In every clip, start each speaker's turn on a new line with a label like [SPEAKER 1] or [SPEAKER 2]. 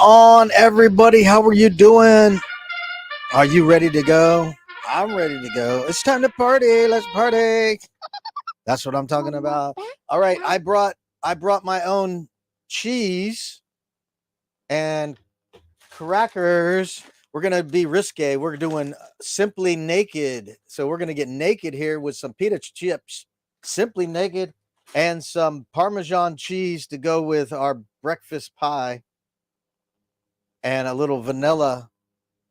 [SPEAKER 1] on, everybody? How are you doing? Are you ready to go? I'm ready to go. It's time to party. Let's party. That's what I'm talking about. All right, I brought my own cheese and crackers. We're gonna be risque. We're doing simply naked. So we're gonna get naked here with some pita chips, simply naked, and some Parmesan cheese to go with our breakfast pie, and a little vanilla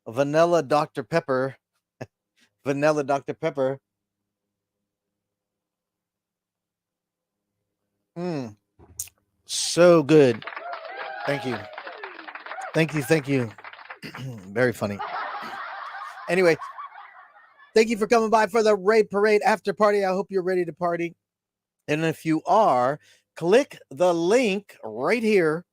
[SPEAKER 1] Dr. Pepper, vanilla Dr. Pepper. Mm, so good. Thank you. Thank you. Thank you. Very funny. Anyway, thank you for coming by for the Raid Parade after party. I hope you're ready to party. And if you are, click the link right here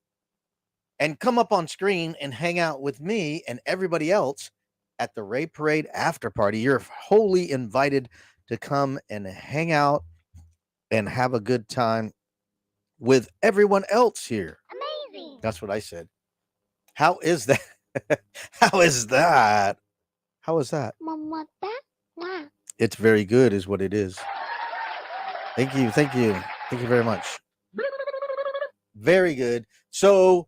[SPEAKER 1] and come up on screen and hang out with me and everybody else at the Raid Parade after party. You're wholly invited to come and hang out and have a good time with everyone else here.
[SPEAKER 2] Amazing.
[SPEAKER 1] That's what I said. How is that? How is that? How is that?
[SPEAKER 2] Mama, that.
[SPEAKER 1] It's very good, is what it is. Thank you. Thank you. Thank you very much. Very good. So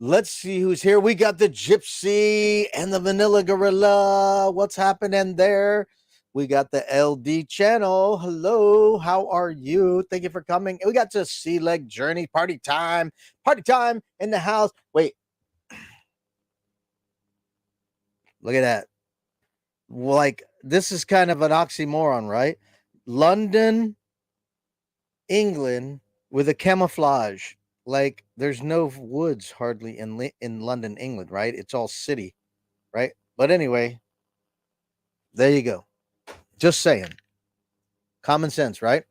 [SPEAKER 1] let's see who's here. We got the Gypsy and the Vanilla Gorilla. What's happening there? We got the LD channel. Hello, how are you? Thank you for coming. We got the Sea Leg Journey party time in the house. Wait, look at that. Like, this is kind of an oxymoron, right? London, England with a camouflage. Like, there's no woods hardly in London, England, right? It's all city, right? But anyway, there you go. Just saying. Common sense, right?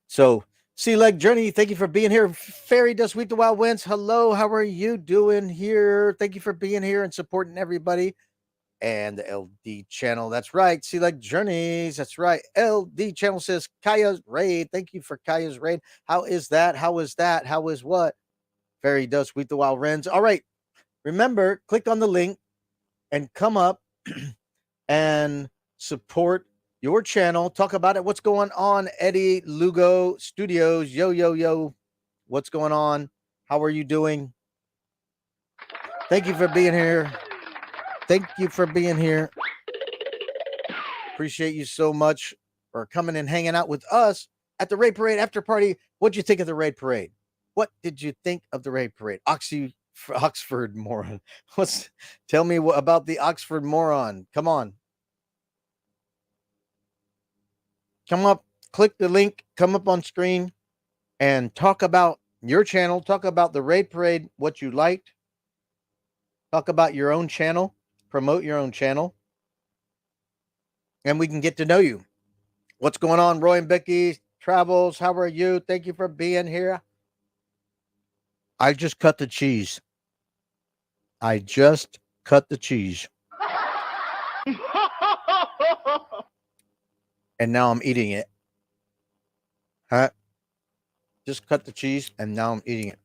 [SPEAKER 1] So, Sea Leg Journey, thank you for being here. Fairy Dust Week the Wild Winds, hello. How are you doing here? Thank you for being here and supporting everybody. And the LD channel, that's right. Sea Leg Journeys, that's right. LD channel says Kaya's Raid. Thank you for Kaya's Raid. How is that? How is that? How is what? Fairy Dust Week the Wild Wrens. All right. Remember, click on the link and come up and support your channel. Talk about it. What's going on, Eddie Lugo Studios? Yo, yo, yo. What's going on? How are you doing? Thank you for being here. Thank you for being here. Appreciate you so much for coming and hanging out with us at the Raid Parade after party. What'd you think of the Raid Parade? What did you think of the Raid Parade? Oxford moron. Tell me about the Oxford moron. Come on. Come up, click the link, come up on screen and talk about your channel. Talk about the Raid Parade, what you liked. Talk about your own channel. Promote your own channel. And we can get to know you. What's going on, Roy and Becky Travels? How are you? Thank you for being here. I just cut the cheese. I just cut the cheese. And now I'm eating it. Huh? Just cut the cheese and now I'm eating it.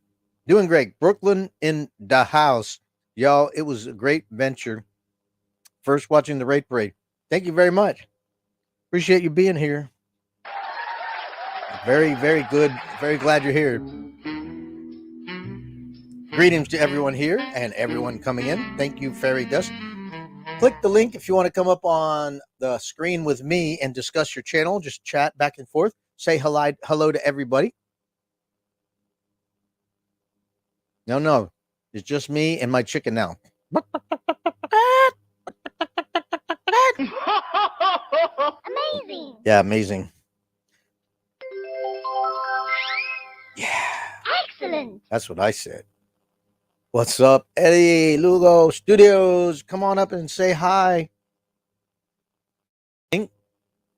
[SPEAKER 1] Doing great. Brooklyn in the house. Y'all, it was a great venture. First watching the Raid Parade. Thank you very much. Appreciate you being here. Very, very good. Very glad you're here. Greetings to everyone here and everyone coming in. Thank you, Fairy Dust. Click the link if you want to come up on the screen with me and discuss your channel. Just chat back and forth. Say hello to everybody. No. It's just me and my chicken now.
[SPEAKER 2] Amazing.
[SPEAKER 1] Yeah, amazing. Yeah.
[SPEAKER 2] Excellent.
[SPEAKER 1] That's what I said. What's up, Eddie Lugo Studios? Come on up and say hi.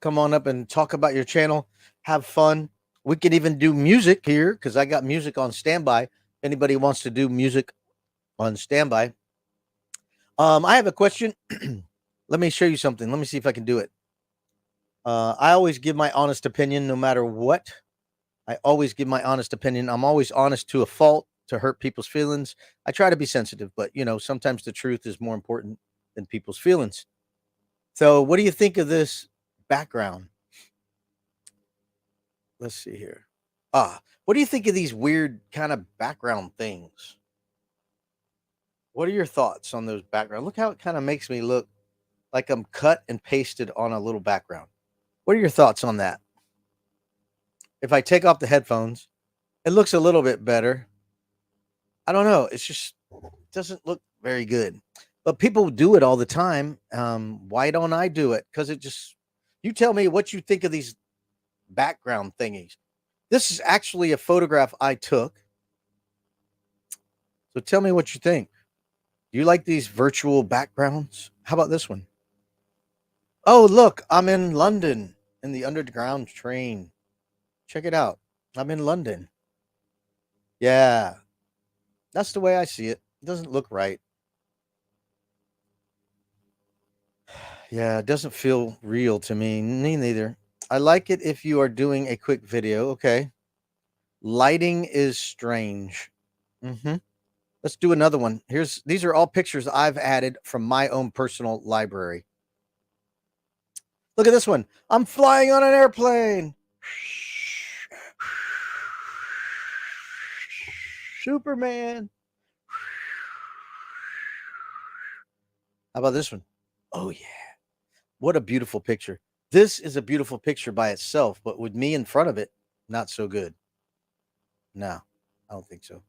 [SPEAKER 1] Come on up and talk about your channel. Have fun. We can even do music here because I got music on standby. Anybody wants to do music on standby? I have a question. Let me show you something. Let me see if I can do it. I always give my honest opinion no matter what. I always give my honest opinion. I'm always honest to a fault. to hurt people's feelings. I try to be sensitive, but sometimes the truth is more important than people's feelings. So, what do you think of this background? Let's see here. What do you think of these weird kind of background things? What are your thoughts on those background? Look how it kind of makes me look like I'm cut and pasted on a little background. What are your thoughts on that? If I take off the headphones, it looks a little bit better. I don't know. It's just doesn't look very good. But people do it all the time. Why don't I do it? Because you tell me what you think of these background thingies. This is actually a photograph I took. So tell me what you think. Do you like these virtual backgrounds? How about this one? Oh, look, I'm in London in the underground train. Check it out. I'm in London. Yeah, that's the way I see it. It doesn't look right. Yeah, it doesn't feel real to me. Me neither. I like it if you are doing a quick video. Okay. Lighting is strange. Let's do another one. These are all pictures I've added from my own personal library. Look at this one. I'm flying on an airplane. Superman. How about this one? Oh, yeah. What a beautiful picture. This is a beautiful picture by itself, but with me in front of it, not so good. No, I don't think so.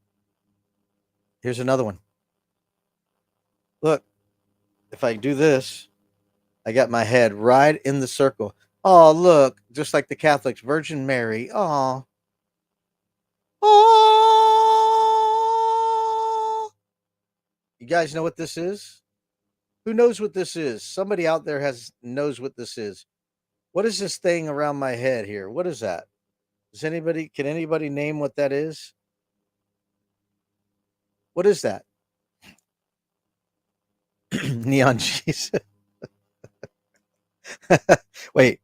[SPEAKER 1] Here's another one. Look, if I do this, I got my head right in the circle. Oh, look, just like the Catholics, Virgin Mary. Oh. Oh. You guys know what this is? Who knows what this is? Somebody out there knows what this is. What is this thing around my head here? What is that? Can anybody name what that is? What is that? Neon Jesus. Wait.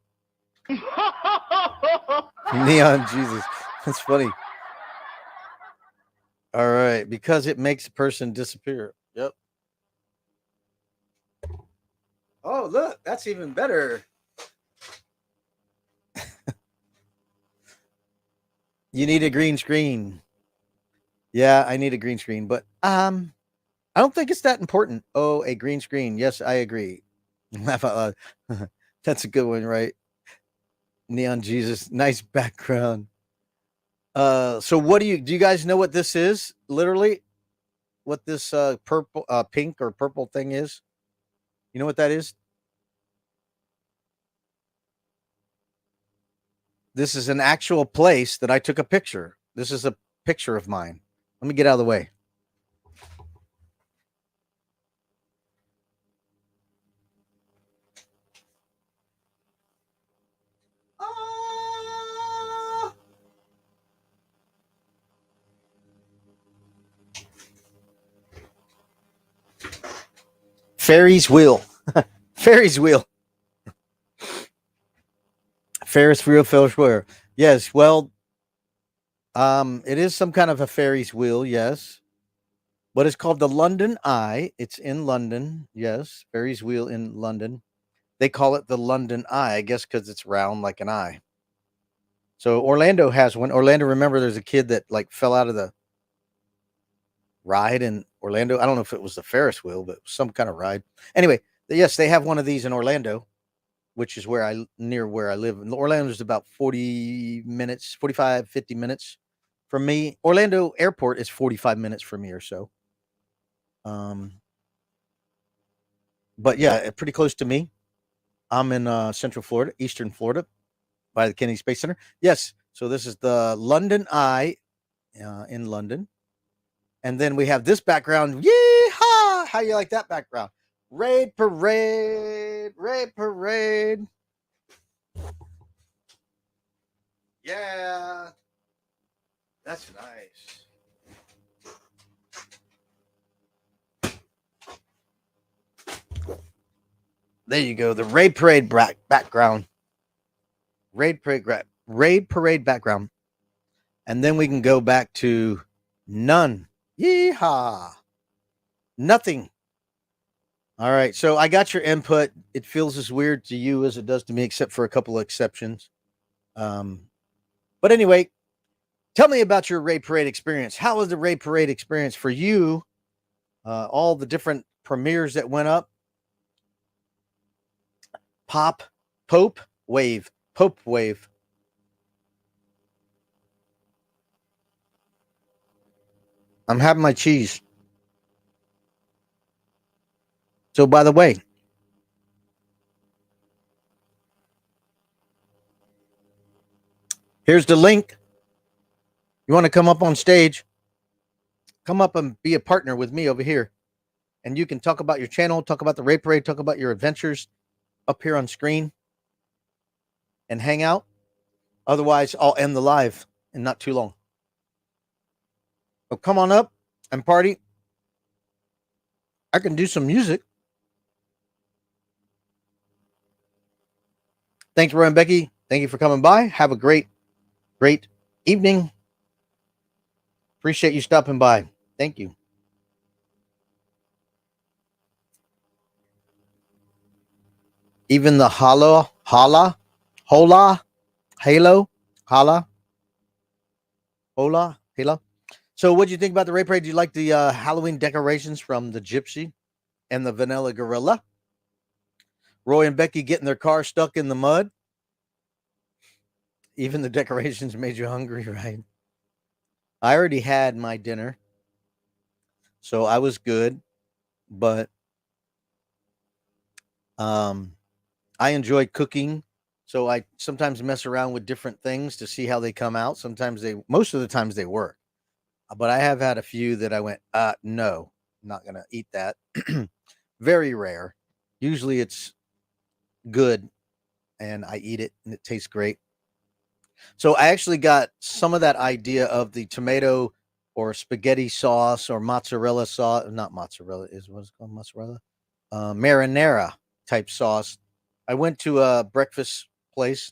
[SPEAKER 1] Neon Jesus. That's funny. All right, because it makes a person disappear. Yep. Oh, look, that's even better. You need a green screen. Yeah, I need a green screen, but I don't think it's that important. Oh, a green screen. Yes, I agree. Laugh out loud. That's a good one, right? Neon Jesus, nice background. So what do you guys know what this is? Literally, what this purple, pink or purple thing is? You know what that is? This is an actual place that I took a picture. This is a picture of mine. Let me get out of the way. Ferris wheel. Ferris wheel. Ferris wheel. Yes, well, it is some kind of a Ferris wheel, yes. But it's called the London Eye. It's in London, yes. Ferris wheel in London. They call it the London Eye, I guess, because it's round like an eye. So Orlando has one. Orlando, remember, there's a kid that fell out of the ride in Orlando. I don't know if it was the Ferris wheel, but some kind of ride. Anyway, yes, they have one of these in Orlando, which is near where I live. Orlando is about 40 minutes, 45, 50 minutes from me. Orlando Airport is 45 minutes from me or so. But yeah, pretty close to me. I'm in Central Florida, Eastern Florida, by the Kennedy Space Center. Yes, so this is the London Eye in London. And then we have this background. Yeehaw! How you like that background? Raid parade. Yeah. That's nice. There you go. The raid parade background. Raid parade background. And then we can go back to None. Yeehaw. Nothing. All right. So I got your input. It feels as weird to you as it does to me, except for a couple of exceptions. But anyway, tell me about your Ray Parade experience. How was the Ray Parade experience for you? All the different premieres that went up. Pope Wave. I'm having my cheese. So, by the way, here's the link. You want to come up on stage? Come up and be a partner with me over here. And you can talk about your channel, talk about the Ray Parade, talk about your adventures up here on screen and hang out. Otherwise, I'll end the live in not too long. So come on up and party. I can do some music. Thanks, Roy and Becky. Thank you for coming by. Have a great evening. Appreciate you stopping by. Thank you. Even the Halo. So what do you think about the Ray Parade? Do you like the Halloween decorations from the Gypsy and the Vanilla Gorilla? Roy and Becky getting their car stuck in the mud. Even the decorations made you hungry, right? I already had my dinner, so I was good. But I enjoy cooking, so I sometimes mess around with different things to see how they come out. Most of the times they work, but I have had a few that I went, no, I'm not gonna eat that. Very rare. Usually it's good, and I eat it, and it tastes great. So I actually got some of that idea of the tomato or spaghetti sauce or mozzarella sauce, not mozzarella, is what's called mozzarella, marinara type sauce. I went to a breakfast place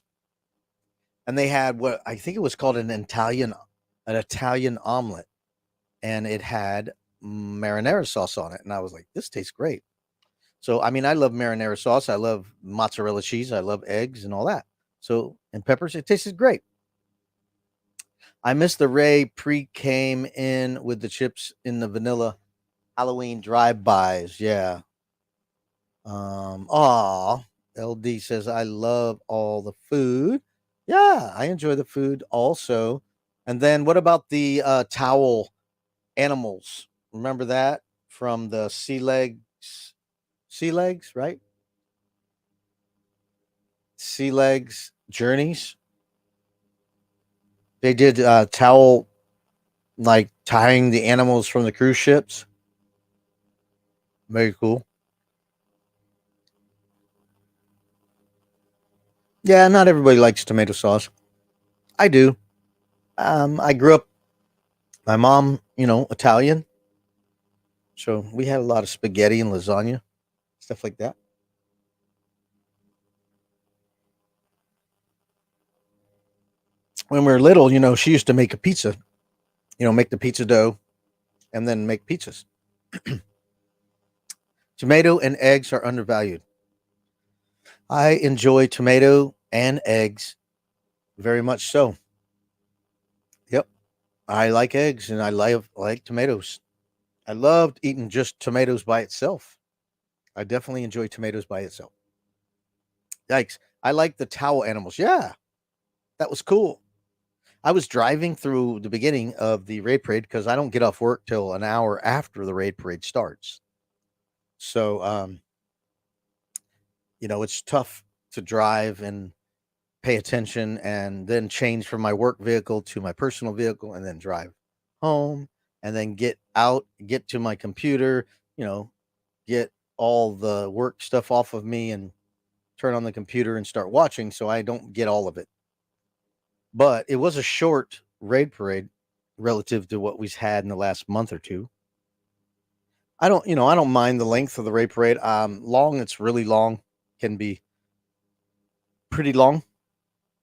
[SPEAKER 1] and they had what I think it was called an Italian omelet, and it had marinara sauce on it, and I was like, this tastes great. So I mean, I love marinara sauce, I love mozzarella cheese, I love eggs and all that. So and peppers, it tasted great. I miss the Ray pre came in with the chips in the vanilla Halloween drive-bys. Yeah. LD says I love all the food. Yeah, I enjoy the food also. And then what about the towel animals? Remember that from the sea legs, right? Sea legs journeys. They did towel like tying the animals from the cruise ships. Very cool. Yeah, not everybody likes tomato sauce. I do. I grew up, my mom, Italian. So we had a lot of spaghetti and lasagna, stuff like that. When we were little, she used to make a pizza, make the pizza dough and then make pizzas. Tomato and eggs are undervalued. I enjoy tomato and eggs very much so. Yep. I like eggs and I like tomatoes. I loved eating just tomatoes by itself. I definitely enjoy tomatoes by itself. Yikes. I like the towel animals. Yeah, that was cool. I was driving through the beginning of the raid parade because I don't get off work till an hour after the raid parade starts. So, it's tough to drive and pay attention and then change from my work vehicle to my personal vehicle and then drive home and then get to my computer, get all the work stuff off of me and turn on the computer and start watching. So I don't get all of it. But it was a short raid parade relative to what we've had in the last month or two. I don't mind the length of the raid parade. Long, it's really long, can be pretty long,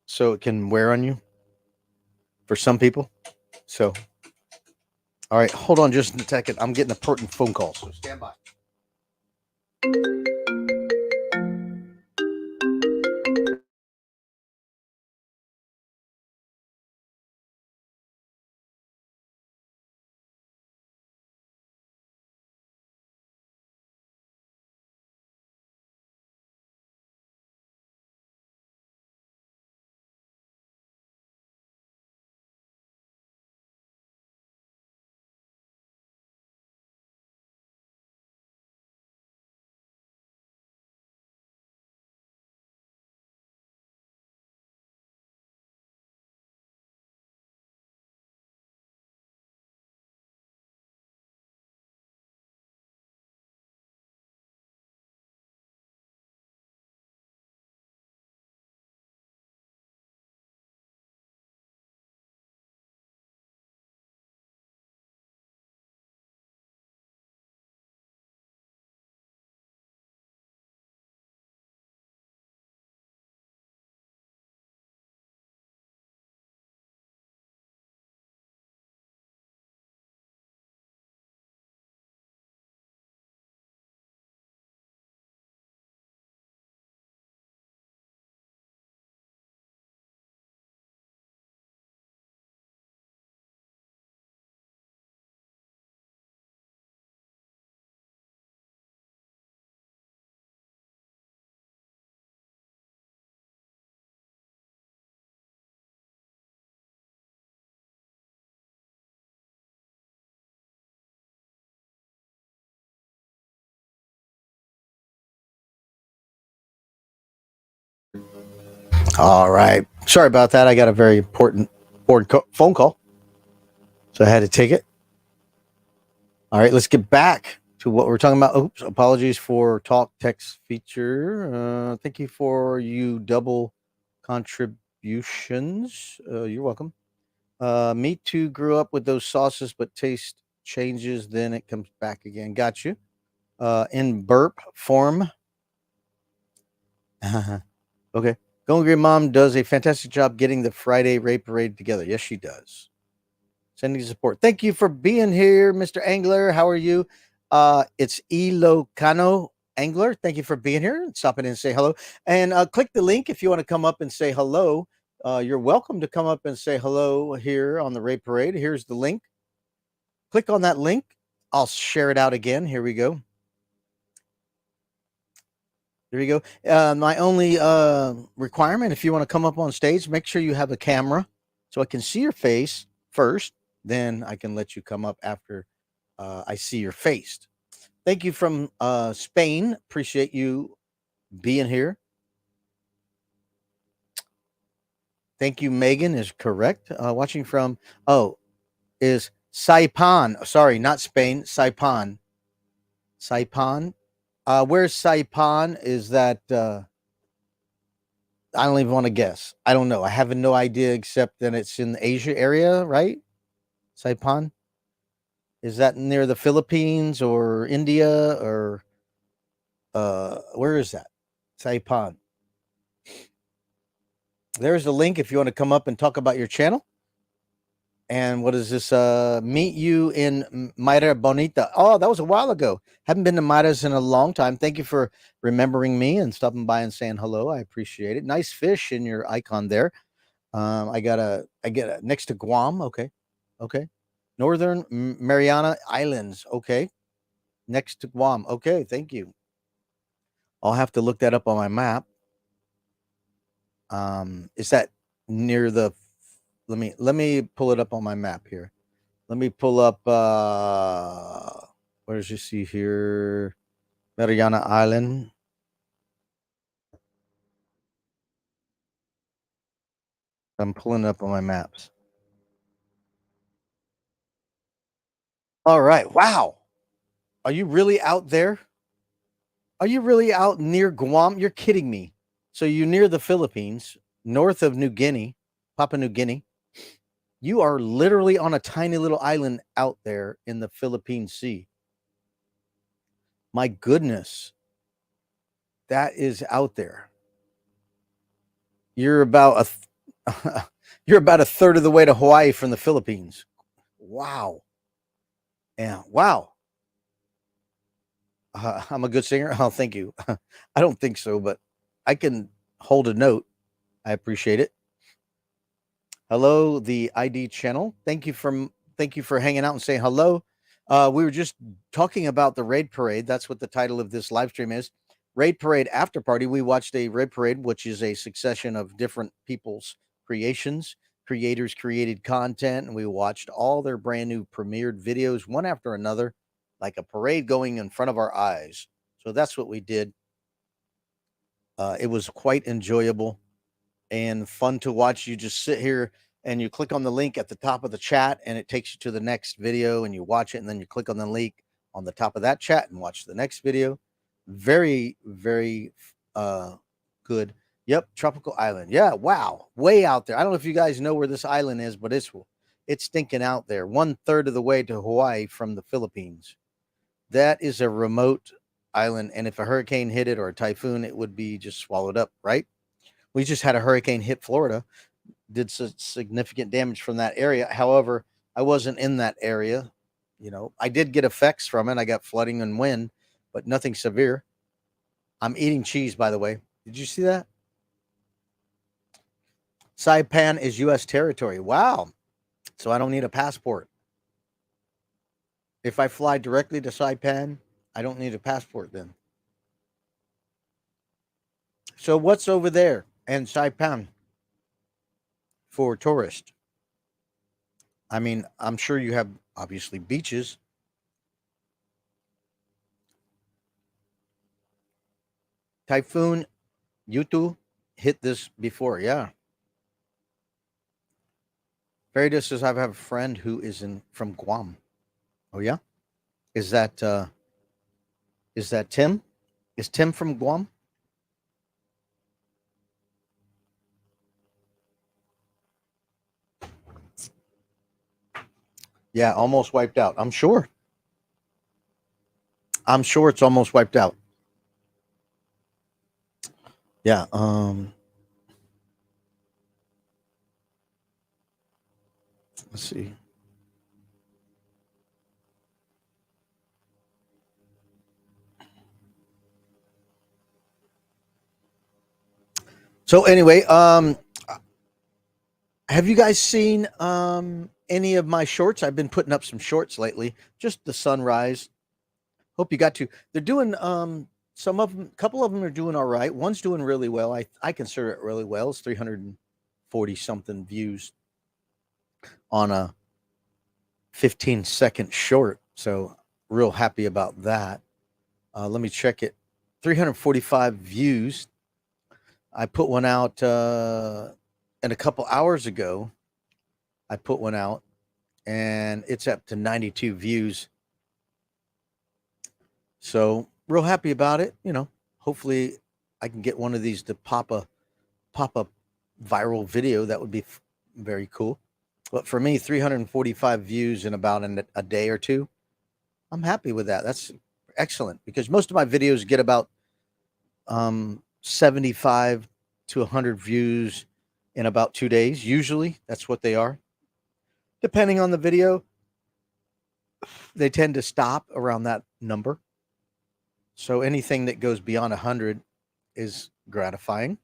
[SPEAKER 1] so it can wear on you for some people. So All right, hold on just a second. I'm getting a important phone call, so stand by. All right. Sorry about that. I got a very important phone call, so I had to take it. All right, let's get back to what we're talking about. Oops, apologies for talk text feature. Thank you for you double contributions. You're welcome. Me too grew up with those sauces, but taste changes, then it comes back again. Got you. In burp form. Okay. Going Green Mom does a fantastic job getting the Friday Raid Parade together. Yes, she does. Sending support. Thank you for being here, Mr. Angler. How are you? It's Ilocano Angler. Thank you for being here. Stop in and say hello. And click the link if you want to come up and say hello. You're welcome to come up and say hello here on the Raid Parade. Here's the link. Click on that link. I'll share it out again. Here we go. There you go. My only requirement, if you want to come up on stage, make sure you have a camera so I can see your face first. Then I can let you come up after I see your face. Thank you from Spain. Appreciate you being here. Thank you, Megan is correct. Watching from, is Saipan. Sorry, not Spain, Saipan. Saipan. Where's Saipan? Is that I don't even want to guess. I don't know. I have no idea except that it's in the Asia area, right? Saipan. Is that near the Philippines or India or where is that? Saipan. There's the link if you want to come up and talk about your channel. And what is this? Meet you in Mayra Bonita. Oh, that was a while ago. Haven't been to Mayra's in a long time. Thank you for remembering me and stopping by and saying hello. I appreciate it. Nice fish in your icon there. I get a next to Guam. Okay. Northern Mariana Islands. Okay. Next to Guam. Okay. Thank you. I'll have to look that up on my map. Is that near the? Let me pull it up on my map here. Let me pull up. Where does you see here? Mariana Island. I'm pulling it up on my maps. All right. Wow. Are you really out there? Are you really out near Guam? You're kidding me. So you're near the Philippines, north of New Guinea, Papua New Guinea. You are literally on a tiny little island out there in the Philippine Sea. My goodness. That is out there. You're about you're about a third of the way to Hawaii from the Philippines. Wow. Yeah. Wow. I'm a good singer. Oh, thank you. I don't think so, but I can hold a note. I appreciate it. Hello, the ID channel. Thank you for hanging out and saying hello. We were just talking about the Raid Parade. That's what the title of this live stream is. Raid Parade After Party. We watched a Raid Parade, which is a succession of different people's creations. Creators created content, and we watched all their brand new premiered videos, one after another, like a parade going in front of our eyes. So that's what we did. It was quite enjoyable and fun to watch. You just sit here and you click on the link at the top of the chat, and it takes you to the next video, and you watch it, and then you click on the link on the top of that chat and watch the next video. Very, very good. Yep, tropical island. Yeah, wow, way out there. I don't know if you guys know where this island is, but it's stinking out there. 1/3 of the way to Hawaii from the Philippines. That is a remote island, and if a hurricane hit it or a typhoon, it would be just swallowed up, right? We just had a hurricane hit Florida, did significant damage from that area. However, I wasn't in that area. You know, I did get effects from it. I got flooding and wind, but nothing severe. I'm eating cheese, by the way. Did you see that? Saipan is U.S. territory. Wow. So I don't need a passport. If I fly directly to Saipan, I don't need a passport then. So what's over there in Saipan for tourists? I mean, I'm sure you have obviously beaches. Typhoon Yutu hit this before, yeah. Farida says I have a friend who is from Guam. Oh yeah? Is that Tim? Is Tim from Guam? Yeah, almost wiped out. I'm sure. I'm sure it's almost wiped out. Yeah. Let's see. So anyway, have you guys seen any of my shorts? I've been putting up some shorts lately. Just the sunrise. Hope you got to. They're doing some of them. A couple of them are doing all right. One's doing really well. I consider it really well. It's 340 something views on a 15-second short. So real happy about that. Let me check it. 345 views. I put one out and a couple hours ago. I put one out and it's up to 92 views. So real happy about it. You know, hopefully I can get one of these to pop up viral video. That would be very cool. But for me, 345 views in about a day or two, I'm happy with that. That's excellent because most of my videos get about 75 to 100 views in about 2 days. Usually that's what they are. Depending on the video, they tend to stop around that number. So anything that goes beyond 100 is gratifying.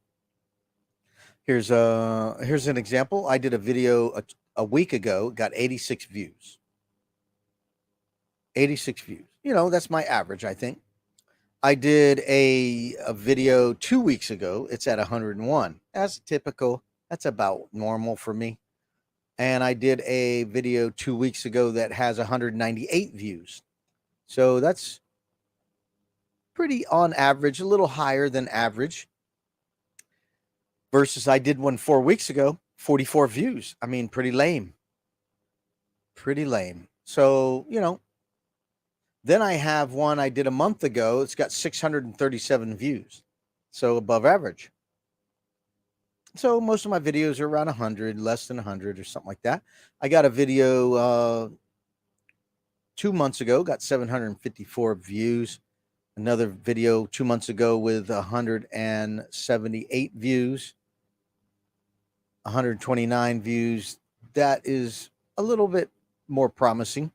[SPEAKER 1] Here's an example. I did a video a week ago, got 86 views. 86 views. You know, that's my average, I think. I did a video 2 weeks ago. It's at 101. That's typical. That's about normal for me. And I did a video 2 weeks ago that has 198 views. So that's pretty on average, a little higher than average. Versus I did one 4 weeks ago, 44 views. I mean, pretty lame. Pretty lame. So, you know, then I have one I did a month ago. It's got 637 views. So above average. So most of my videos are around 100, less than 100 or something like that. I got a video 2 months ago, got 754 views. Another video 2 months ago with 178 views, 129 views. That is a little bit more promising.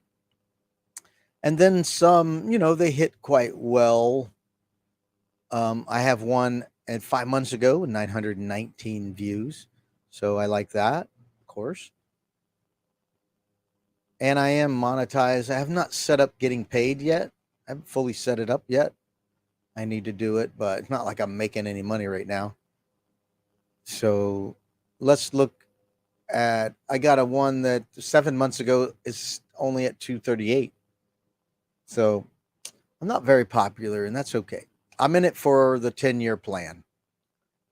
[SPEAKER 1] And then some, they hit quite well. I have one at 5 months ago, 919 views. So I like that, of course. And I am monetized. I have not set up getting paid yet. I haven't fully set it up yet. I need to do it, but it's not like I'm making any money right now. So let's look at, I got a one that 7 months ago is only at 238. So I'm not very popular, and that's okay. I'm in it for the 10-year plan.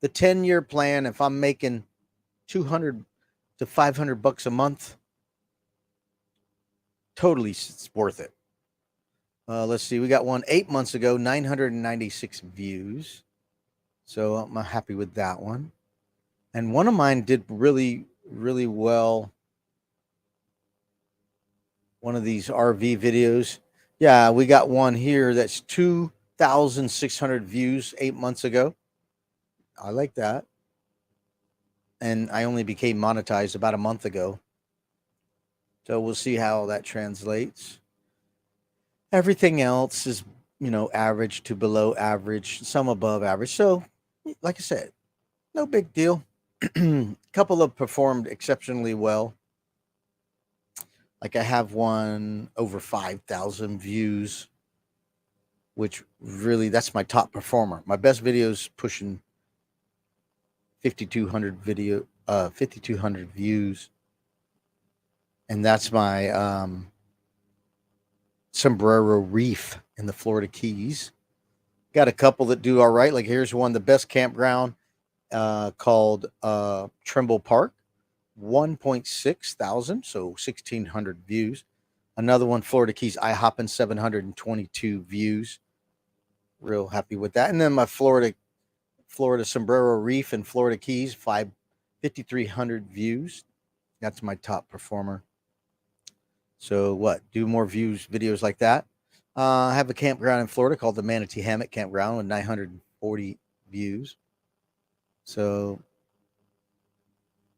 [SPEAKER 1] The 10-year plan, if I'm making 200 to 500 bucks a month, totally it's worth it. Let's see. We got one 8 months ago, 996 views. So I'm happy with that one. And one of mine did really, really well. One of these RV videos. Yeah, we got one here that's 2,600 views 8 months ago. I like that. And I only became monetized about a month ago. So we'll see how that translates. Everything else is, average to below average, some above average. So, like I said, no big deal. A couple of performed exceptionally well. Like I have one over 5,000 views, which really, that's my top performer. My best video is pushing 5,200 views. And that's my Sombrero Reef in the Florida Keys. Got a couple that do all right. Like here's one, the best campground called Trimble Park, 1.6 thousand, so 1,600 views. Another one, Florida Keys IHoppin', 722 views. Real happy with that. And then my Florida Sombrero Reef in Florida Keys, 5,300 views. That's my top performer. So what? Do more videos like that. I have a campground in Florida called the Manatee Hammock Campground with 940 views. So,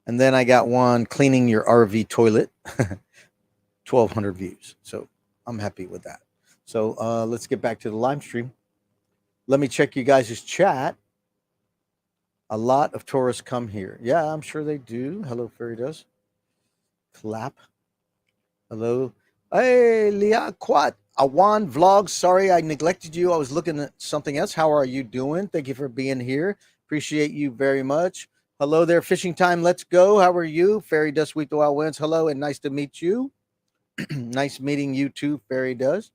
[SPEAKER 1] and then I got one cleaning your RV toilet, 1,200 views. So I'm happy with that. So let's get back to the live stream. Let me check you guys' chat. A lot of tourists come here. Yeah, I'm sure they do. Hello, Fairy Does. Clap. Hello. Hey, Leah Quat. Awan Vlog. Sorry, I neglected you. I was looking at something else. How are you doing? Thank you for being here. Appreciate you very much. Hello there, Fishing Time. Let's go. How are you? Fairy Dust Week the Wild Winds. Hello, and nice to meet you. Nice meeting you too, Fairy Does.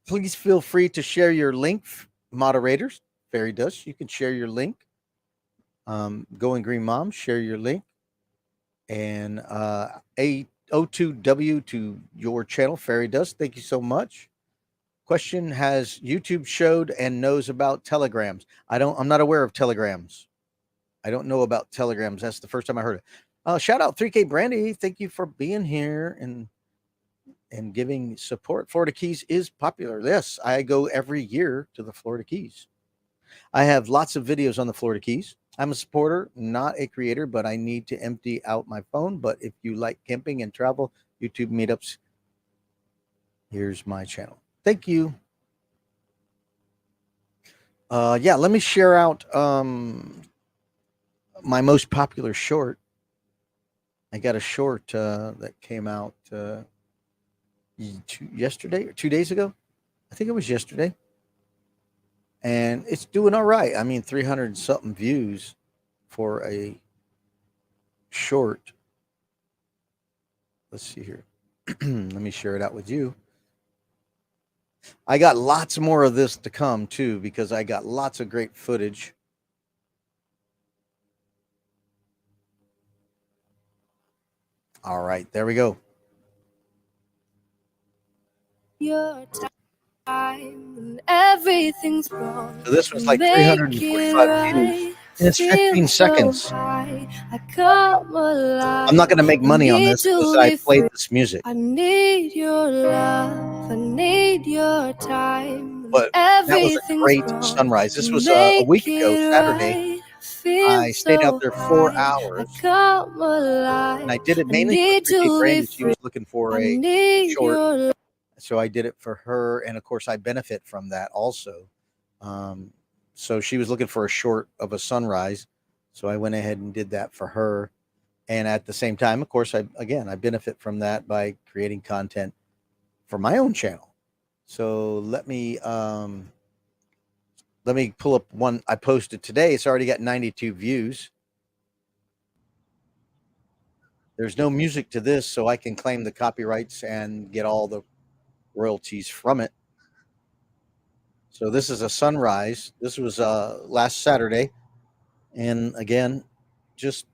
[SPEAKER 1] Please feel free to share your link, moderators. Fairy Does. You can share your link. Going Green Mom, share your link. And O2W to your channel, Fairy Does. Thank you so much. Question: has YouTube showed and knows about telegrams? I'm not aware of telegrams. I don't know about telegrams. That's the first time I heard it. Shout out 3K Brandy. Thank you for being here and giving support. Florida Keys is popular. Yes, I go every year to the Florida Keys. I have lots of videos on the Florida Keys. I'm a supporter, not a creator, but I need to empty out my phone. But if you like camping and travel, YouTube meetups, here's my channel. Thank you. Yeah, let me share out my most popular short. I got a short that came out yesterday or 2 days ago. I think it was yesterday. And it's doing all right. I mean, 300 something views for a short. Let's see here. Let me share it out with you. I got lots more of this to come too, because I got lots of great footage. All right, there we go. Your time when everything's wrong. So this was like 345 views. And it's 15 seconds. I'm not going to make money on this because I played this music. I need your love. I need your time. But that was a great sunrise. This was a week ago, Saturday. I stayed out there 4 hours. And I did it mainly for 3K Brandy. She was looking for a short. So I did it for her, and of course I benefit from that also. So she was looking for a short of a sunrise, so I went ahead and did that for her. And at the same time, of course, I benefit from that by creating content for my own channel. So let me pull up one I posted today. It's already got 92 views. There's no music to this, so I can claim the copyrights and get all the royalties from it. So this is a sunrise. This was last Saturday. And again, just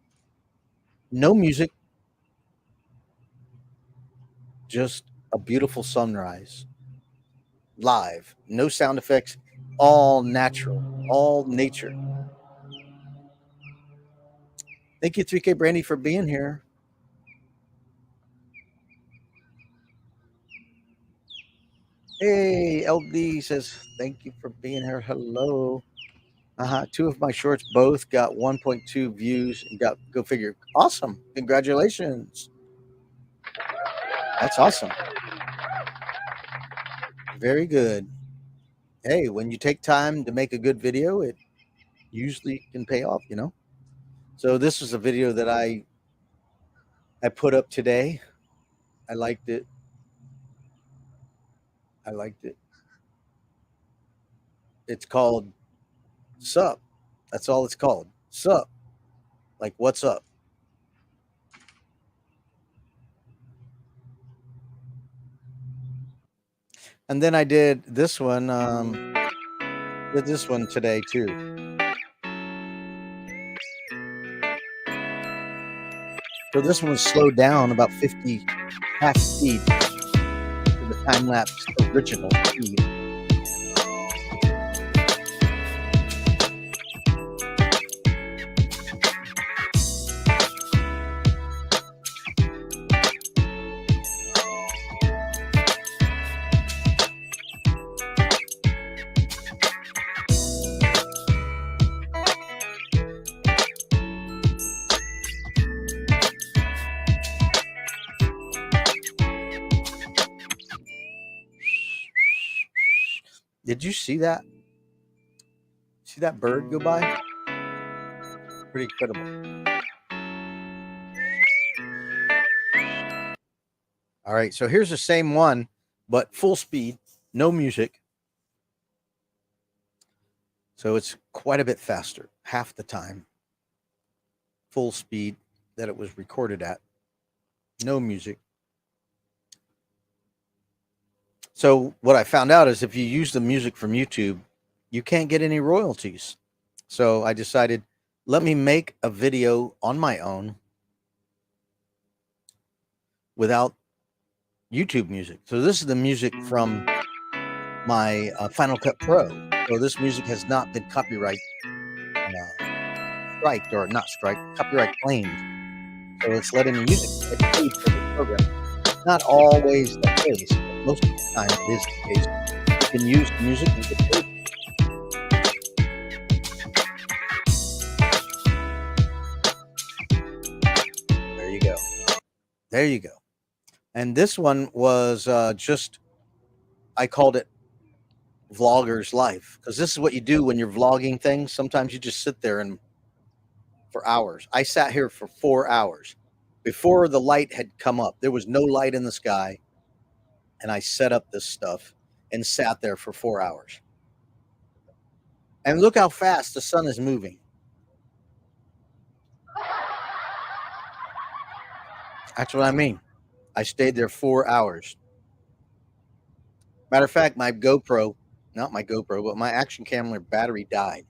[SPEAKER 1] no music, just a beautiful sunrise. Live, no sound effects, all natural, all nature. Thank you, 3K Brandy, for being here. Hey, LD says, thank you for being here. Hello. Two of my shorts both got 1.2 views and got, go figure. Awesome. Congratulations. That's awesome. Very good. Hey, when you take time to make a good video, it usually can pay off, you know? So this was a video that I put up today. I liked it. I liked it. It's called Sup. That's all it's called. Sup. Like, what's up? And then I did this one. Did this one today too. So this one was slowed down about 50 half speed to the time lapse original speed. Did you see that? See that bird go by? Pretty incredible. All right, so here's the same one, but full speed, no music. So it's quite a bit faster, half the time. Full speed that it was recorded at, no music. So what I found out is if you use the music from YouTube, you can't get any royalties. So I decided, let me make a video on my own without YouTube music. So this is the music from my Final Cut Pro. So this music has not been copyright striked, or not striked, copyright claimed. So it's letting me use it. Get paid for the program. Not always the case, but most of the time it is the case. You can use the music and get paid. There you go. There you go. And this one was just, I called it Vlogger's Life, because this is what you do when you're vlogging things. Sometimes you just sit there and for hours. I sat here for 4 hours before the light had come up. There was no light in the sky. And I set up this stuff and sat there for 4 hours. And look how fast the sun is moving. That's what I mean. I stayed there 4 hours. Matter of fact, my GoPro, not my GoPro, but my action camera battery died.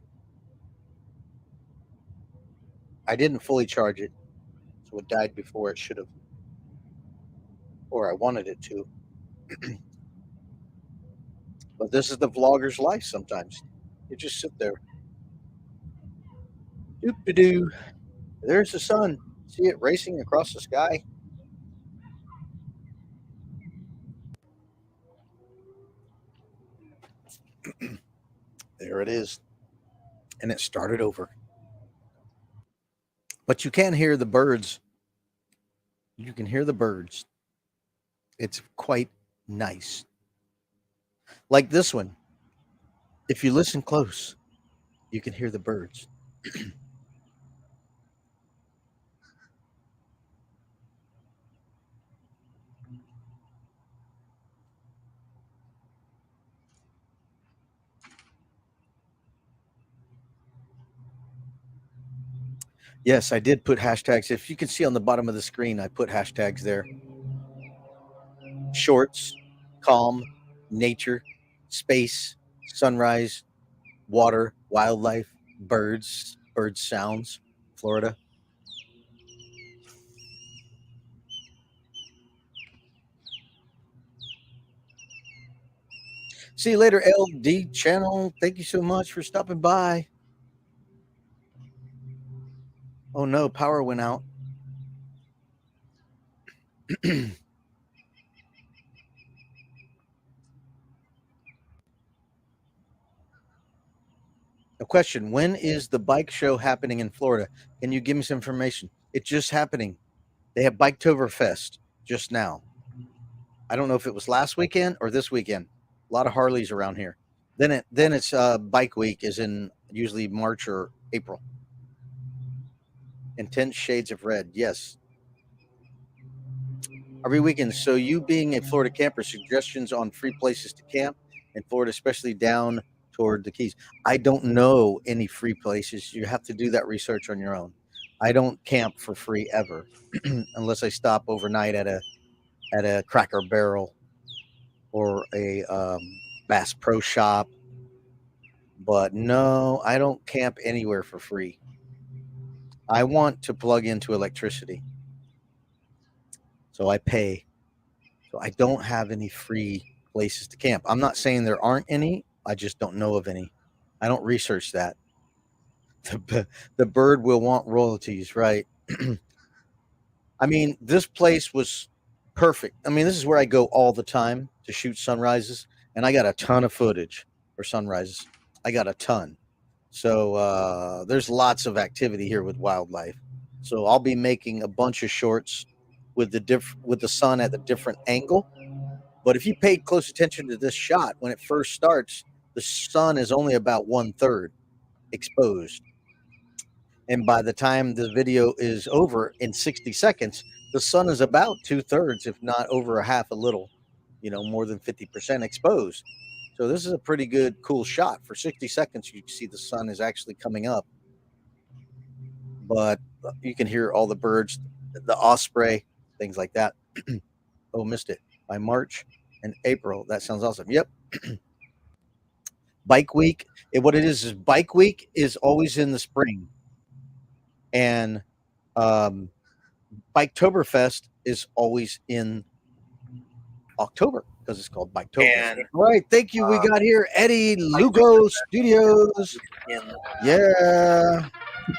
[SPEAKER 1] I didn't fully charge it, so it died before it should have, or I wanted it to. But this is the vlogger's life sometimes. You just sit there. Doop-de-doo. There's the sun. See it racing across the sky? There it is. And it started over. But you can hear the birds. You can hear the birds. It's quite nice. Like this one. If you listen close, you can hear the birds. Yes, I did put hashtags. If you can see on the bottom of the screen, I put hashtags there. Shorts, calm, nature, space, sunrise, water, wildlife, birds, bird sounds, Florida. See you later, LD channel. Thank you so much for stopping by. Oh no, power went out. A question: when is the bike show happening in Florida? Can you give me some information? It's just happening. They have Biketoberfest just now. I don't know if it was last weekend or this weekend. A lot of Harleys around here. Then it's Bike Week is in usually March or April. Intense shades of red. Yes. Every weekend. So you being a Florida camper, suggestions on free places to camp in Florida, especially down toward the Keys. I don't know any free places. You have to do that research on your own. I don't camp for free ever, unless I stop overnight at a Cracker Barrel or a Bass Pro Shop. But no, I don't camp anywhere for free. I want to plug into electricity, so I pay. So I don't have any free places to camp. I'm not saying there aren't any. I just don't know of any. I don't research that. The bird will want royalties, right? I mean, this place was perfect. I mean, this is where I go all the time to shoot sunrises, and I got a ton of footage for sunrises. I got a ton. So there's lots of activity here with wildlife. So I'll be making a bunch of shorts with the sun at the different angle. But if you paid close attention to this shot, when it first starts, the sun is only about 1/3 exposed. And by the time the video is over in 60 seconds, the sun is about 2/3, if not over a half a little, more than 50% exposed. So this is a pretty good, cool shot. For 60 seconds, you see the sun is actually coming up. But you can hear all the birds, the osprey, things like that. Oh, missed it. By March and April. That sounds awesome. Yep. Bike Week. What it is Bike Week is always in the spring. And Biketoberfest is always in October because it's called Biketober. All right, thank you. We got here Eddie Lugo Studios. Yeah,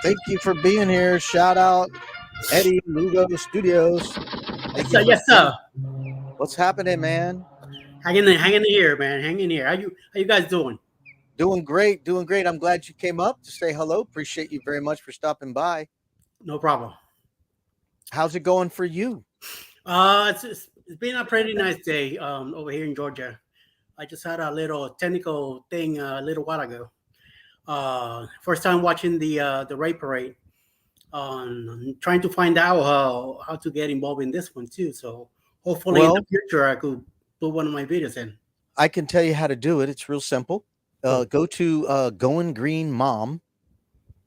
[SPEAKER 1] thank you for being here. Shout out Eddie Lugo Studios.
[SPEAKER 3] Yes, sir.
[SPEAKER 1] What's happening, man?
[SPEAKER 3] Hanging in here, man. Hang in here. How you guys doing?
[SPEAKER 1] Doing great, doing great. I'm glad you came up to say hello. Appreciate you very much for stopping by.
[SPEAKER 3] No problem.
[SPEAKER 1] How's it going for you?
[SPEAKER 3] It's been a pretty nice day over here in Georgia. I just had a little technical thing a little while ago. First time watching the raid parade. Trying to find out how to get involved in this one too. So hopefully in the future I could put one of my videos in.
[SPEAKER 1] I can tell you how to do it. It's real simple. Go to Going Green Mom,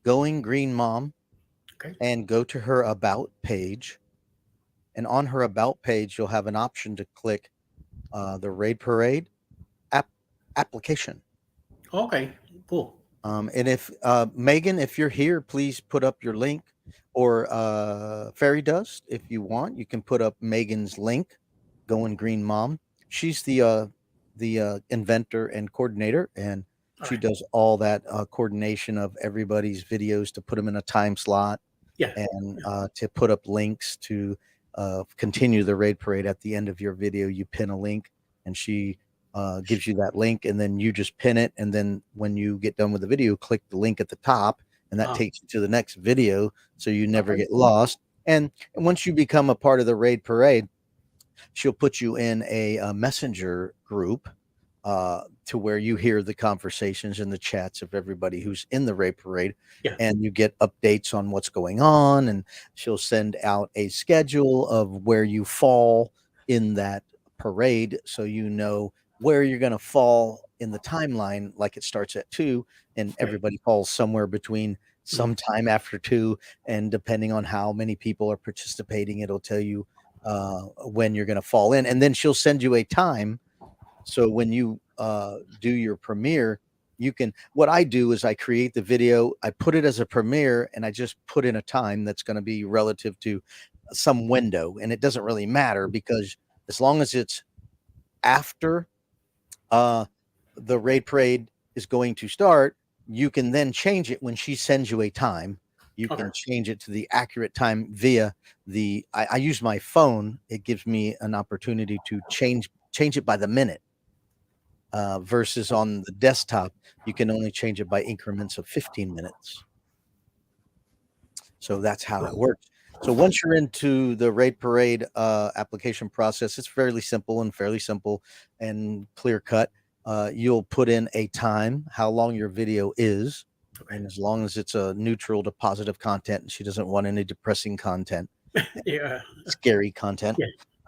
[SPEAKER 3] okay,
[SPEAKER 1] and go to her About page. And on her About page, you'll have an option to click the Raid Parade application.
[SPEAKER 3] Okay, cool.
[SPEAKER 1] And if Megan, if you're here, please put up your link, or Fairy Dust, if you want, you can put up Megan's link. Going Green Mom. She's the inventor and coordinator, and she does all that coordination of everybody's videos to put them in a time slot, and to put up links to continue the raid parade. At the end of your video, you pin a link, and she gives you that link, and then you just pin it, and then when you get done with the video, click the link at the top, and that takes you to the next video, so you never get lost. And once you become a part of the raid parade, she'll put you in a messenger group to where you hear the conversations and the chats of everybody who's in the raid parade,
[SPEAKER 3] Yeah.
[SPEAKER 1] and you get updates on what's going on. And she'll send out a schedule of where you fall in that parade, so you know where you're going to fall in the timeline. Like it starts at 2, and everybody falls somewhere between sometime after 2, and depending on how many people are participating, it'll tell you when you're going to fall in. And then she'll send you a time, so when you do your premiere, you can, what I do is I create the video, I put it as a premiere, and I just put in a time that's going to be relative to some window. And it doesn't really matter, because as long as it's after the raid parade is going to start, you can then change it when she sends you a time. You can change it to the accurate time via the, I use my phone. It gives me an opportunity to change it by the minute. Versus on the desktop, you can only change it by increments of 15 minutes. So that's how it works. So once you're into the raid parade application process, it's fairly simple and clear cut. You'll put in a time, how long your video is, and as long as it's a neutral to positive content, and she doesn't want any depressing content, scary content.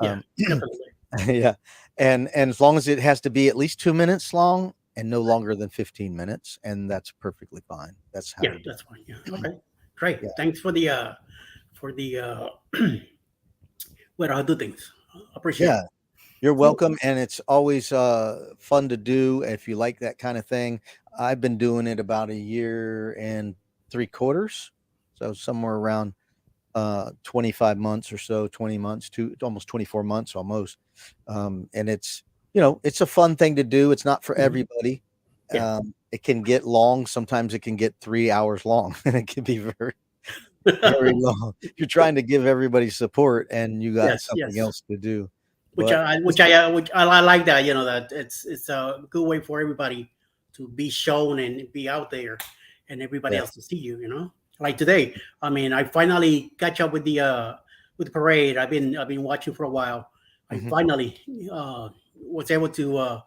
[SPEAKER 3] Definitely.
[SPEAKER 1] Yeah. And as long as it has to be at least 2 minutes long and no longer than 15 minutes, and that's perfectly fine. That's how
[SPEAKER 3] that's fine. Yeah. Okay. Great.
[SPEAKER 1] Yeah.
[SPEAKER 3] Thanks for the way to do things. Appreciate it.
[SPEAKER 1] You're welcome. And it's always fun to do if you like that kind of thing. I've been doing it about 1.75 years. So somewhere around 25 months or so, 20 months to almost 24 months almost. And it's, it's a fun thing to do. It's not for everybody. It can get long. Sometimes it can get 3 hours long, and it can be very, very long. You're trying to give everybody support, and you got something else to do.
[SPEAKER 3] Which I like that, that it's a good way for everybody to be shown and be out there, and everybody else to see you, Like today, I mean, I finally catch up with the parade. I've been watching for a while. I finally was able to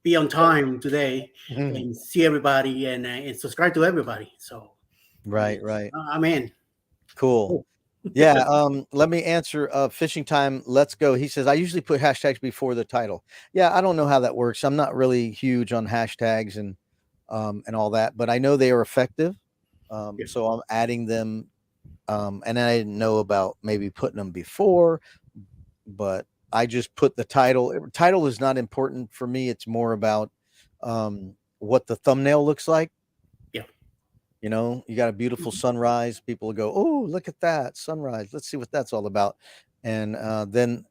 [SPEAKER 3] be on time today and see everybody and subscribe to everybody. So
[SPEAKER 1] right.
[SPEAKER 3] I'm in.
[SPEAKER 1] Cool. Yeah. Let me answer Fishing Time. Let's go. He says, I usually put hashtags before the title. Yeah, I don't know how that works. I'm not really huge on hashtags and all that, but I know they are effective. So I'm adding them. And I didn't know about maybe putting them before, but I just put the title. Title is not important for me. It's more about what the thumbnail looks like. You got a beautiful sunrise. People will go, oh, look at that sunrise. Let's see what that's all about. And then,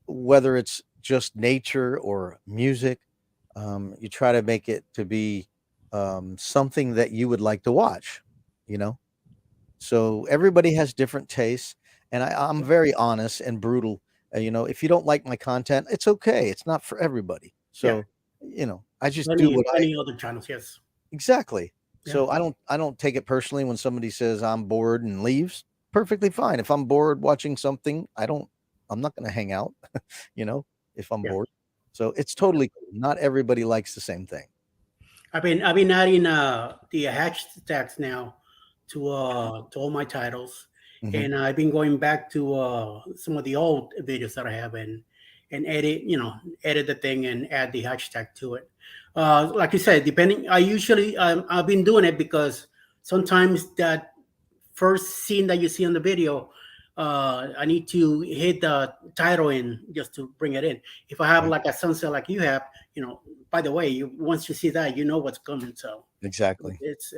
[SPEAKER 1] whether it's just nature or music, you try to make it to be something that you would like to watch, So everybody has different tastes. And I'm very honest and brutal. If you don't like my content, it's okay. It's not for everybody. So, I just do what
[SPEAKER 3] any other channels. Yes.
[SPEAKER 1] Exactly. So I don't take it personally when somebody says I'm bored and leaves. Perfectly fine. If I'm bored watching something, I'm not going to hang out, if I'm bored. So it's totally cool. Not everybody likes the same thing.
[SPEAKER 3] I've been adding the hashtags now to all my titles, and I've been going back to some of the old videos that I have and edit the thing and add the hashtag to it. Like you said, I've been doing it because sometimes that first scene that you see on the video, I need to hit the title in just to bring it in. If I have like a sunset like you have, by the way, once you see that, you know what's coming. So
[SPEAKER 1] exactly,
[SPEAKER 3] it's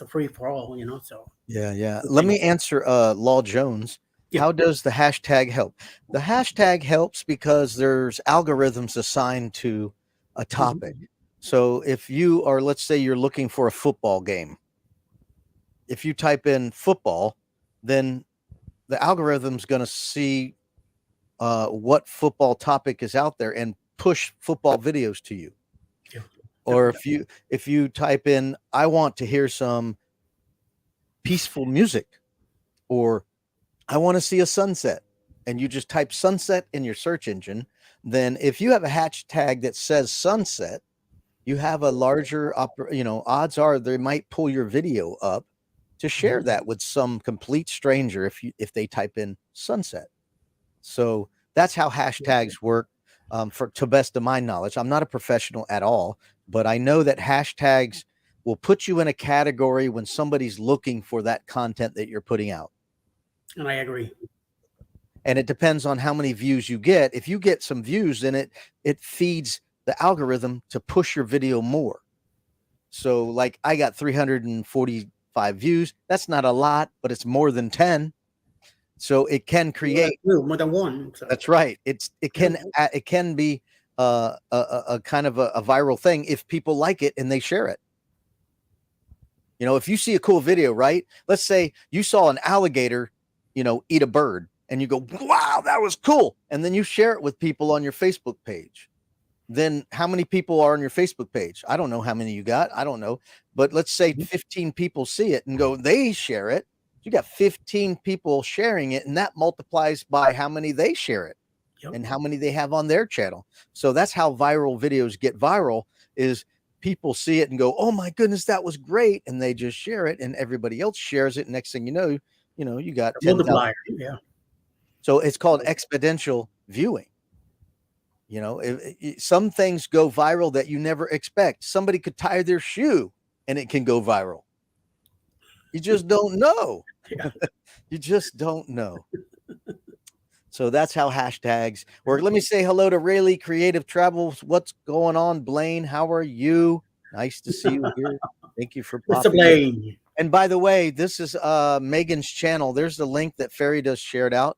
[SPEAKER 3] a free for all, So
[SPEAKER 1] yeah. Let me answer Law Jones. How does the hashtag help? The hashtag helps because there's algorithms assigned to a topic. So if you are, let's say you're looking for a football game, if you type in football, then the algorithm's going to see what football topic is out there and push football videos to you. Or if you type in, I want to hear some peaceful music, or I want to see a sunset, and you just type sunset in your search engine, then if you have a hashtag that says sunset, you have a larger odds are they might pull your video up to share that with some complete stranger if they type in sunset. So that's how hashtags work. To best of my knowledge, I'm not a professional at all, but I know that hashtags will put you in a category when somebody's looking for that content that you're putting out.
[SPEAKER 3] And I agree.
[SPEAKER 1] And it depends on how many views you get. If you get some views, then it feeds the algorithm to push your video more. So like I got 345 views. That's not a lot, but it's more than 10. So it can create
[SPEAKER 3] more than one. So.
[SPEAKER 1] That's right. It can be a kind of a viral thing if people like it and they share it. You know, if you see a cool video, right? Let's say you saw an alligator, eat a bird, and you go, "Wow, that was cool," and then you share it with people on your Facebook page. Then how many people are on your Facebook page? I don't know how many you got. I don't know, but let's say 15 people see it and go, they share it. You got 15 people sharing it, and that multiplies by how many they share it and how many they have on their channel. So that's how viral videos get viral, is people see it and go, "Oh my goodness, that was great." And they just share it, and everybody else shares it. Next thing you know, you got 10,000.
[SPEAKER 3] Yeah.
[SPEAKER 1] So it's called exponential viewing. Some things go viral that you never expect. Somebody could tie their shoe and it can go viral. You just don't know.
[SPEAKER 3] Yeah.
[SPEAKER 1] You just don't know. So that's how hashtags work. Let me say hello to Rayleigh Creative Travels. What's going on, Blaine? How are you? Nice to see you here. Thank you for
[SPEAKER 3] Mr. Blaine.
[SPEAKER 1] And by the way, this is Megan's channel. There's the link that Fairy Dust shared out.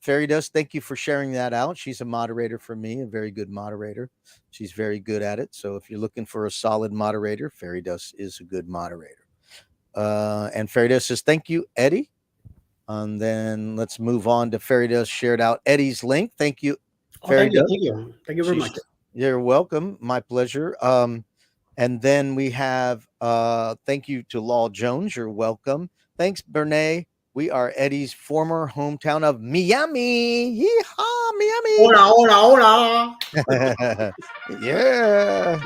[SPEAKER 1] Fairy Dust, thank you for sharing that out. She's a moderator for me, a very good moderator. She's very good at it. So if you're looking for a solid moderator, Fairy Dust is a good moderator. And Fairy Dust says, thank you, Eddie. And then let's move on to Fairy Dust shared out Eddie's link. Thank you, Fairy Dust.
[SPEAKER 3] Thank you. Thank you very much.
[SPEAKER 1] You're welcome. My pleasure. And then we have thank you to Law Jones. You're welcome. Thanks, Bernay. We are Eddie's former hometown of Miami. Yeehaw, Miami.
[SPEAKER 3] Hola,
[SPEAKER 1] hola. Yeah.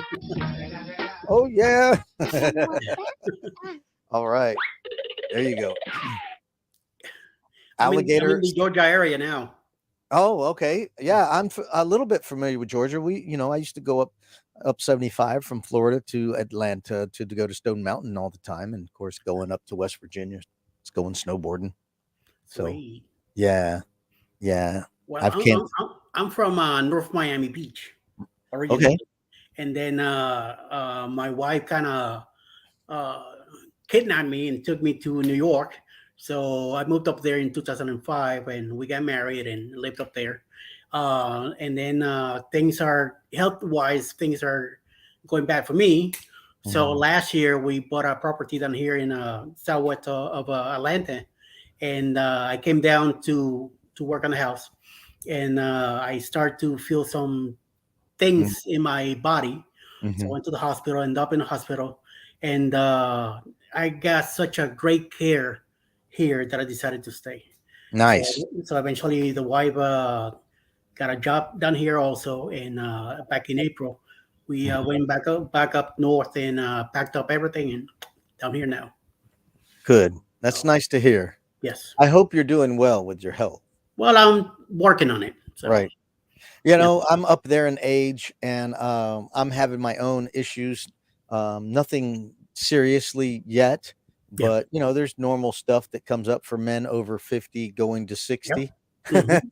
[SPEAKER 1] Oh, yeah. All right. There you go. Alligator.
[SPEAKER 3] I'm in the Georgia area now.
[SPEAKER 1] Oh, okay. Yeah, I'm a little bit familiar with Georgia. I used to go up 75 from Florida to Atlanta to go to Stone Mountain all the time. And of course, going up to West Virginia. Going snowboarding. So
[SPEAKER 3] Sweet.
[SPEAKER 1] yeah.
[SPEAKER 3] Well, I'm from North Miami Beach originally. Okay. And then my wife kind of kidnapped me and took me to New York. So I moved up there in 2005 and we got married and lived up there. And then health-wise, things are going bad for me. So last year we bought a property down here in southwest of Atlanta, and I came down to work on the house, and I start to feel some things in my body. So I went to the hospital, ended up in the hospital, and I got such a great care here that I decided to stay.
[SPEAKER 1] Nice.
[SPEAKER 3] So eventually the wife got a job down here also, and back in April. We went back up north and packed up everything and down here now.
[SPEAKER 1] Good. That's nice to hear.
[SPEAKER 3] Yes.
[SPEAKER 1] I hope you're doing well with your health.
[SPEAKER 3] Well, I'm working on it. So.
[SPEAKER 1] Right. I'm up there in age and I'm having my own issues. Nothing seriously yet, but there's normal stuff that comes up for men over 50 going to 60. Yep.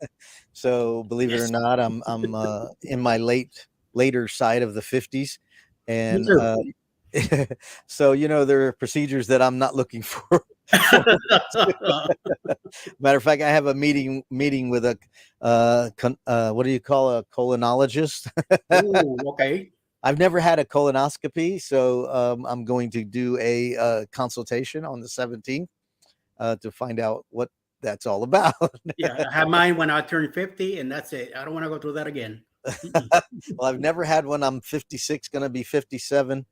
[SPEAKER 1] So believe it or not, I'm in my later side of the 50s, and so there are procedures that I'm not looking for. Matter of fact, I have a meeting with a what do you call a colonologist?
[SPEAKER 3] Ooh, okay.
[SPEAKER 1] I've never had a colonoscopy, so I'm going to do a consultation on the 17th to find out what that's all about.
[SPEAKER 3] Yeah, I had mine when I turned 50, and that's it. I don't want to go through that again.
[SPEAKER 1] Well, I've never had one. I'm 56, going to be 57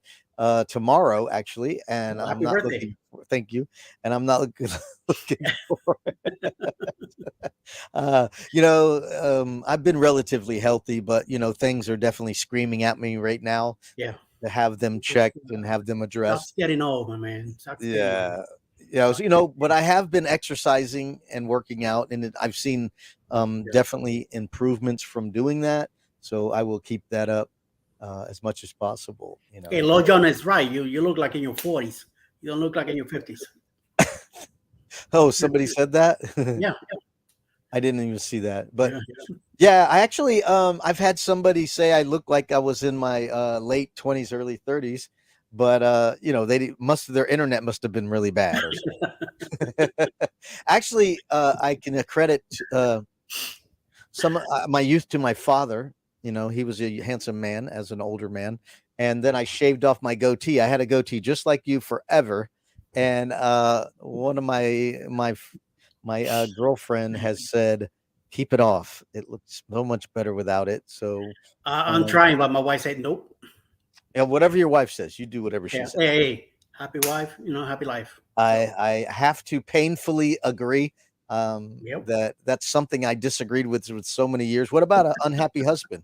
[SPEAKER 1] tomorrow, actually, and I'm not looking for. Thank you, and I'm not looking for it. I've been relatively healthy, but things are definitely screaming at me right now
[SPEAKER 3] Yeah.
[SPEAKER 1] to have them checked and have them
[SPEAKER 3] Sucks
[SPEAKER 1] addressed.
[SPEAKER 3] getting old, my man. Sucks getting old.
[SPEAKER 1] Yeah. Yeah, but I have been exercising and working out, and I've seen
[SPEAKER 3] Yeah.
[SPEAKER 1] definitely improvements from doing that. So I will keep that up as much as possible.
[SPEAKER 3] Hey, Lord John is right. You look like in your 40s. You don't look like in your 50s.
[SPEAKER 1] Oh, somebody said that.
[SPEAKER 3] Yeah.
[SPEAKER 1] I didn't even see that, but
[SPEAKER 3] Yeah.
[SPEAKER 1] yeah, I actually I've had somebody say I look like I was in my late 20s, early 30s, but their internet must have been really bad or something. Actually, I can accredit some my youth to my father. He was a handsome man as an older man, and then I shaved off my goatee. I had a goatee just like you forever, and one of my girlfriend has said, "Keep it off. It looks so much better without it." So,
[SPEAKER 3] I'm trying, but my wife said nope.
[SPEAKER 1] yeah, whatever your wife says, you do whatever she
[SPEAKER 3] Yeah.
[SPEAKER 1] says.
[SPEAKER 3] Hey, happy wife, happy life.
[SPEAKER 1] I have to painfully agree
[SPEAKER 3] Yep.
[SPEAKER 1] that's something I disagreed with so many years. What about an unhappy husband?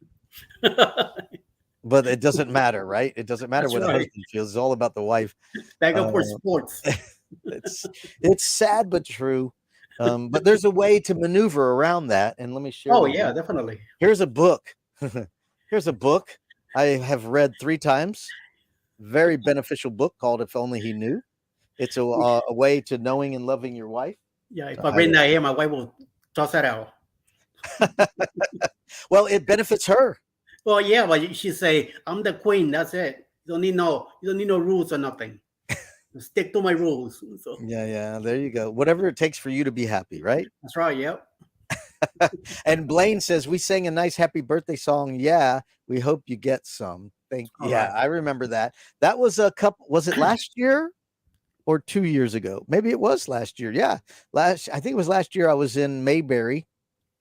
[SPEAKER 1] But it doesn't matter, right? It doesn't matter
[SPEAKER 3] That's
[SPEAKER 1] what a
[SPEAKER 3] right.
[SPEAKER 1] husband feels. It's all about the wife.
[SPEAKER 3] Back up for
[SPEAKER 1] Uh,
[SPEAKER 3] sports.
[SPEAKER 1] it's sad but true. But there's a way to maneuver around that, and let me share
[SPEAKER 3] Oh
[SPEAKER 1] with
[SPEAKER 3] yeah,
[SPEAKER 1] you.
[SPEAKER 3] definitely.
[SPEAKER 1] Here's a book. Here's a book I have read 3 times. Very beneficial book called "If Only He Knew." It's a way to knowing and loving your wife.
[SPEAKER 3] Yeah, if
[SPEAKER 1] So
[SPEAKER 3] I bring that here, my wife will toss that out.
[SPEAKER 1] well, it benefits her.
[SPEAKER 3] Well, yeah, but she say, "I'm the queen. That's it. You don't need no rules or nothing. Stick to my rules." So
[SPEAKER 1] Yeah. There you go. Whatever it takes for you to be happy, right?
[SPEAKER 3] that's right. Yep.
[SPEAKER 1] And Blaine says we sang a nice happy birthday song. Yeah, we hope you get some.
[SPEAKER 3] All
[SPEAKER 1] Yeah,
[SPEAKER 3] right.
[SPEAKER 1] I remember that. That was a couple. Was it last year or 2 years ago? Maybe it was last year. Yeah, I think it was last year. I was in Mayberry,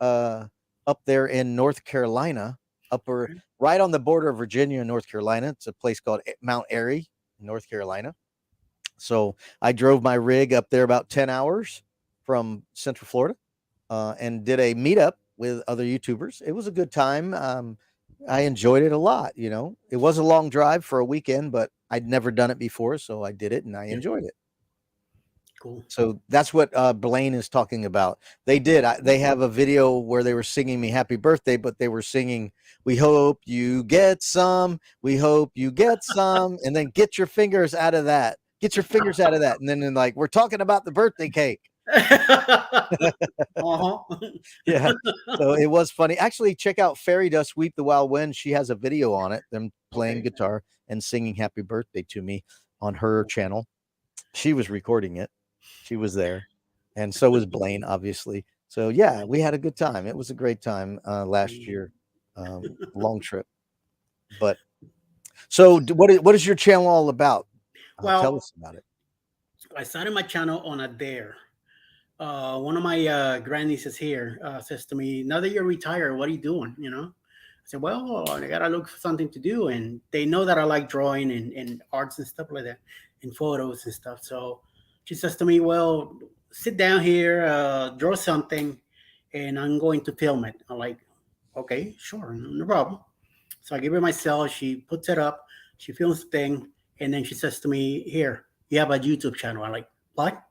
[SPEAKER 1] uh, up there in North Carolina, upper right on the border of Virginia and North Carolina. It's a place called Mount Airy, North Carolina. So I drove my rig up there about 10 hours from Central Florida and did a meetup with other YouTubers. It was a good time. I enjoyed it a lot. It was a long drive for a weekend, but I'd never done it before. So I did it and I
[SPEAKER 3] Yeah.
[SPEAKER 1] enjoyed it.
[SPEAKER 3] Cool.
[SPEAKER 1] So that's what Blaine is talking about. They did. They have a video where they were singing me happy birthday, but they were singing, "We hope you get some. We hope you get some." And then get your fingers out of that. Get your fingers out of that. And then like, we're talking about the birthday cake.
[SPEAKER 3] Uh-huh.
[SPEAKER 1] Yeah. So it was funny. Actually, check out Fairy Dust Weep the Wild Wind. She has a video on it, them playing
[SPEAKER 3] Okay.
[SPEAKER 1] guitar and singing happy birthday to me on her channel. She was recording it. She was there. And so was Blaine, obviously. So yeah, we had a good time. It was a great time last year. Long trip. But so what is your channel all about? Tell
[SPEAKER 3] Well,
[SPEAKER 1] us about it.
[SPEAKER 3] I started my channel on a dare. One of my grandnieces here says to me, "Now that you're retired, what are you doing?" I said, "Well, I gotta look for something to do," and they know that I like drawing and arts and stuff like that, and photos and stuff. So she says to me, "Well, sit down here, draw something, and I'm going to film it." I'm like, "Okay, sure, no problem." So I give her my cell. She puts it up. She films the thing, and then she says to me, "Here, you have a YouTube channel." I'm like, "What?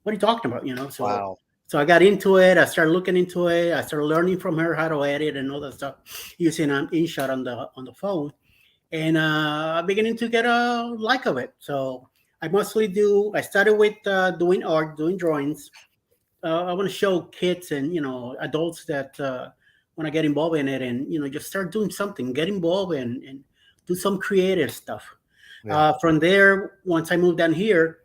[SPEAKER 3] What are you talking about?" So
[SPEAKER 1] Wow.
[SPEAKER 3] so I got into it. I started looking into it. I started learning from her how to edit and all that stuff using an InShot on the phone, and I'm beginning to get a like of it. So I mostly do. I started with doing art, doing drawings. I want to show kids and adults that want to get involved in it, and just start doing something, get involved and do some creative stuff.
[SPEAKER 1] Yeah.
[SPEAKER 3] From there, once I moved down here,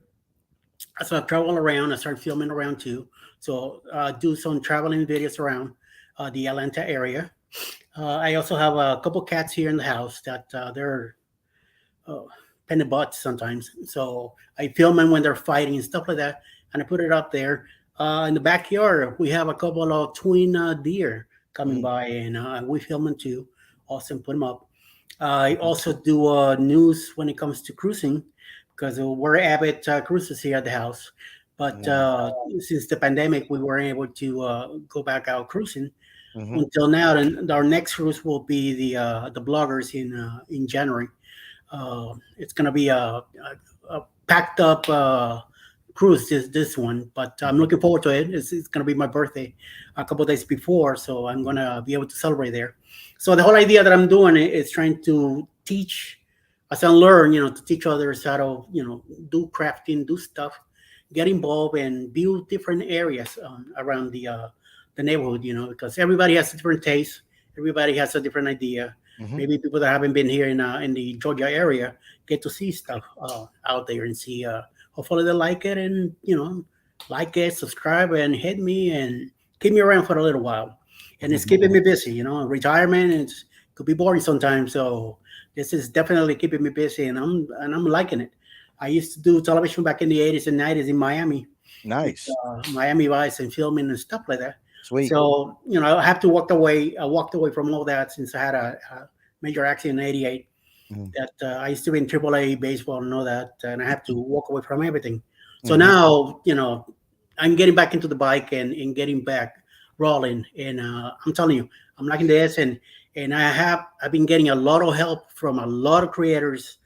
[SPEAKER 3] so I travel around. I started filming around too. So do some traveling videos around the Atlanta area. I also have a couple cats here in the house that they're uh, pain in the butt sometimes. So I film them when they're fighting and stuff like that, and I put it up there. In the backyard, we have a couple of twin deer coming
[SPEAKER 1] Mm.
[SPEAKER 3] by, and we film them too. Also put them up. I also do news when it comes to cruising because we're avid cruisers here at the house. But
[SPEAKER 1] Yeah.
[SPEAKER 3] since the pandemic, we weren't able to go back out cruising
[SPEAKER 1] Mhm.
[SPEAKER 3] until now. And our next cruise will be the bloggers in January. It's gonna be a packed up cruise this one, but I'm looking forward to it. It's gonna be my birthday a couple days before, so I'm gonna be able to celebrate there. So the whole idea that I'm doing is trying to teach as I learn, to teach others how to do crafting, do stuff, get involved, and build different areas around the neighborhood. Because everybody has a different taste, everybody has a different idea.
[SPEAKER 1] Mhm.
[SPEAKER 3] Maybe people that haven't been here in the Georgia area get to see stuff out there and see. Hopefully they like it, and like it, subscribe, and hit me and keep me around for a little while. And it's keeping me busy. Retirement could be boring sometimes, so this is definitely keeping me busy, and I'm liking it. I used to do television back in the 80s and 90s in Miami,
[SPEAKER 1] Nice.
[SPEAKER 3] Miami Vice and filming and stuff like that.
[SPEAKER 1] Sweet.
[SPEAKER 3] So I have to walk away. I walked away from all that since I had a major accident in '88.
[SPEAKER 1] Mhm.
[SPEAKER 3] That I used to be in AAA baseball and all that, and I have to walk away from everything. So
[SPEAKER 1] Mhm.
[SPEAKER 3] now I'm getting back into the bike and getting back rolling. And I'm telling you, I'm liking this, and I've been getting a lot of help from a lot of creators,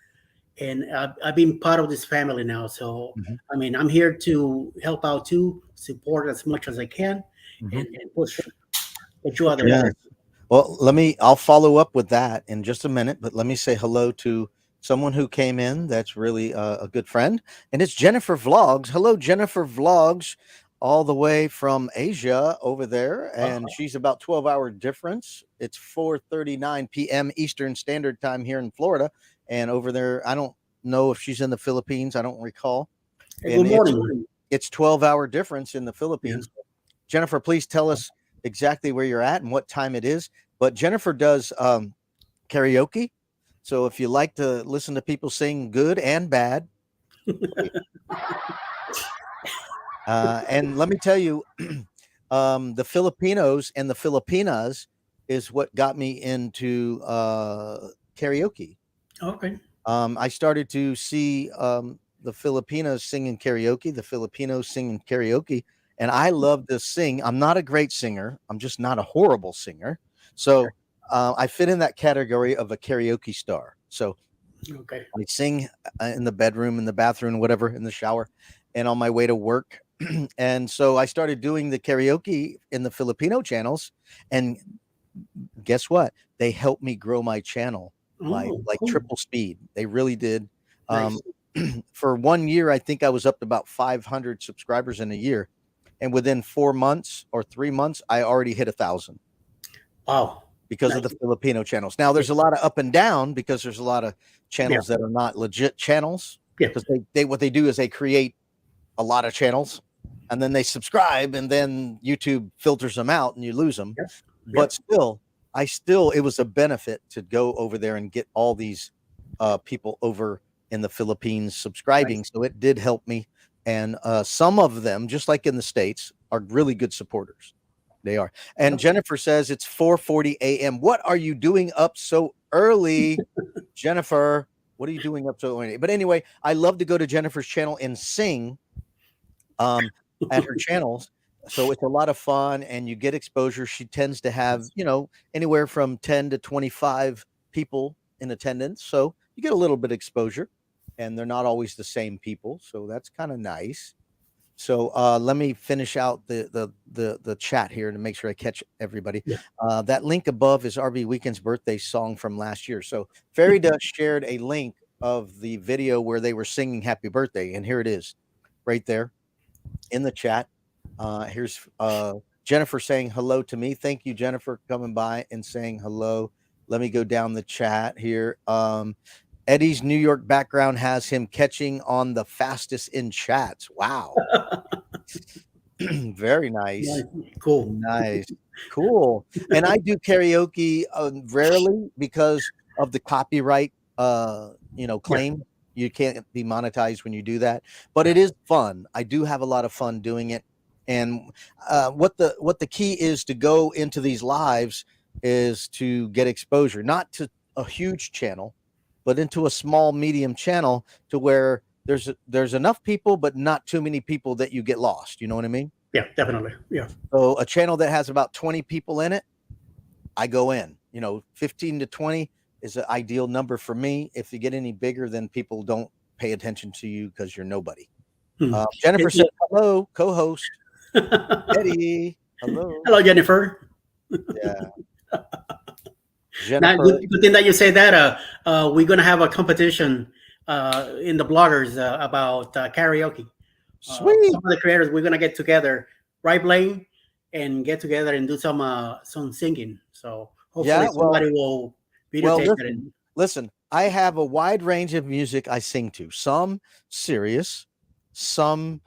[SPEAKER 3] and I've been part of this family now. So
[SPEAKER 1] Mhm.
[SPEAKER 3] I mean, I'm here to help out too, support as much as I can,
[SPEAKER 1] Mhm.
[SPEAKER 3] and push you other
[SPEAKER 1] Yeah.
[SPEAKER 3] better.
[SPEAKER 1] Well, I'll follow up with that in just a minute, but let me say hello to someone who came in that's really a good friend, and it's Jennifer Vlogs. Hello, Jennifer Vlogs, all the way from Asia over there, and she's about 12-hour difference. It's 4:39 p.m. Eastern Standard Time here in Florida, and over there, I don't know if she's in the Philippines. I don't recall,
[SPEAKER 3] Hey,
[SPEAKER 1] and
[SPEAKER 3] good morning.
[SPEAKER 1] it's 12-hour difference in the
[SPEAKER 3] Yeah.
[SPEAKER 1] Philippines. Jennifer, please tell us exactly where you're at and what time it is. But Jennifer does karaoke. So if you like to listen to people sing good and bad, and let me tell you, the Filipinos and the Filipinas is what got me into karaoke.
[SPEAKER 3] Okay.
[SPEAKER 1] I started to see the Filipinos singing karaoke, the Filipinos singing karaoke, and I love to sing. I'm not a great singer. I'm just not a horrible singer. So I fit in that category of a karaoke star. So
[SPEAKER 3] Okay.
[SPEAKER 1] I sing in the bedroom, in the bathroom, whatever, in the shower, and on my way to work. And so I started doing the karaoke in the Filipino channels, and guess what? They helped me grow my channel like
[SPEAKER 3] Oh, cool.
[SPEAKER 1] triple speed. They really did.
[SPEAKER 3] Nice.
[SPEAKER 1] For 1 year, I think I was up to about 500 subscribers in a year, and within 4 months or 3 months, I already hit 1,000
[SPEAKER 3] Wow.
[SPEAKER 1] because of
[SPEAKER 3] Nice.
[SPEAKER 1] the Filipino channels. Now there's a lot of up and down because there's a lot of
[SPEAKER 3] Yeah.
[SPEAKER 1] channels that are not legit channels
[SPEAKER 3] Yeah.
[SPEAKER 1] because they what they do is they create a lot of channels and then they subscribe and then YouTube filters them out and you lose them.
[SPEAKER 3] Yep.
[SPEAKER 1] But still, it was a benefit to go over there and get all these people over in the Philippines subscribing. So it did help me. And some of them, just like in the States, are really good supporters. They are. And
[SPEAKER 3] Yep.
[SPEAKER 1] Jennifer says it's 4:40 a.m. What are you doing up so early, Jennifer? What are you doing up so early? But anyway, I love to go to Jennifer's channel and sing at her channels. So it's a lot of fun and you get exposure. She tends to have, anywhere from 10 to 25 people in attendance. So you get a little bit of exposure and they're not always the same people. So that's kind of nice. So let me finish out the chat here to make sure I catch everybody.
[SPEAKER 3] Yeah.
[SPEAKER 1] That link above is RB Weekend's birthday song from last year. So Fairy Dust shared a link of the video where they were singing Happy Birthday, and here it is, right there in the chat. Here's Jennifer saying hello to me. Thank you, Jennifer, coming by and saying hello. Let me go down the chat here. Eddie's New York background has him catching on the fastest in chats. Wow. Very nice.
[SPEAKER 3] Nice. Cool.
[SPEAKER 1] Nice. Cool. And I do karaoke rarely because of the copyright claim. You can't be monetized when you do that, but it is fun. I do have a lot of fun doing it. And what the key is to go into these lives is to get exposure, not to a huge channel, but into a small medium channel to where there's enough people, but not too many people that you get lost. You know what I mean?
[SPEAKER 3] Yeah, definitely. Yeah.
[SPEAKER 1] So a channel that has about 20 people in it, I go in. 15 to 20 is an ideal number for me. If you get any bigger, then people don't pay attention to you because you're nobody.
[SPEAKER 3] Hmm.
[SPEAKER 1] Jennifer said hello, co-host Eddie. Hello.
[SPEAKER 3] Hello, Jennifer.
[SPEAKER 1] Yeah.
[SPEAKER 3] Now,
[SPEAKER 1] Jennifer.
[SPEAKER 3] good thing that you say that. We're gonna have a competition in the bloggers about karaoke.
[SPEAKER 1] Sweet.
[SPEAKER 3] Some of the creators we're gonna get together, right, Blaine, and get together and do some singing. So hopefully somebody will videotape it.
[SPEAKER 1] Listen, I have a wide range of music I sing to. Some serious, some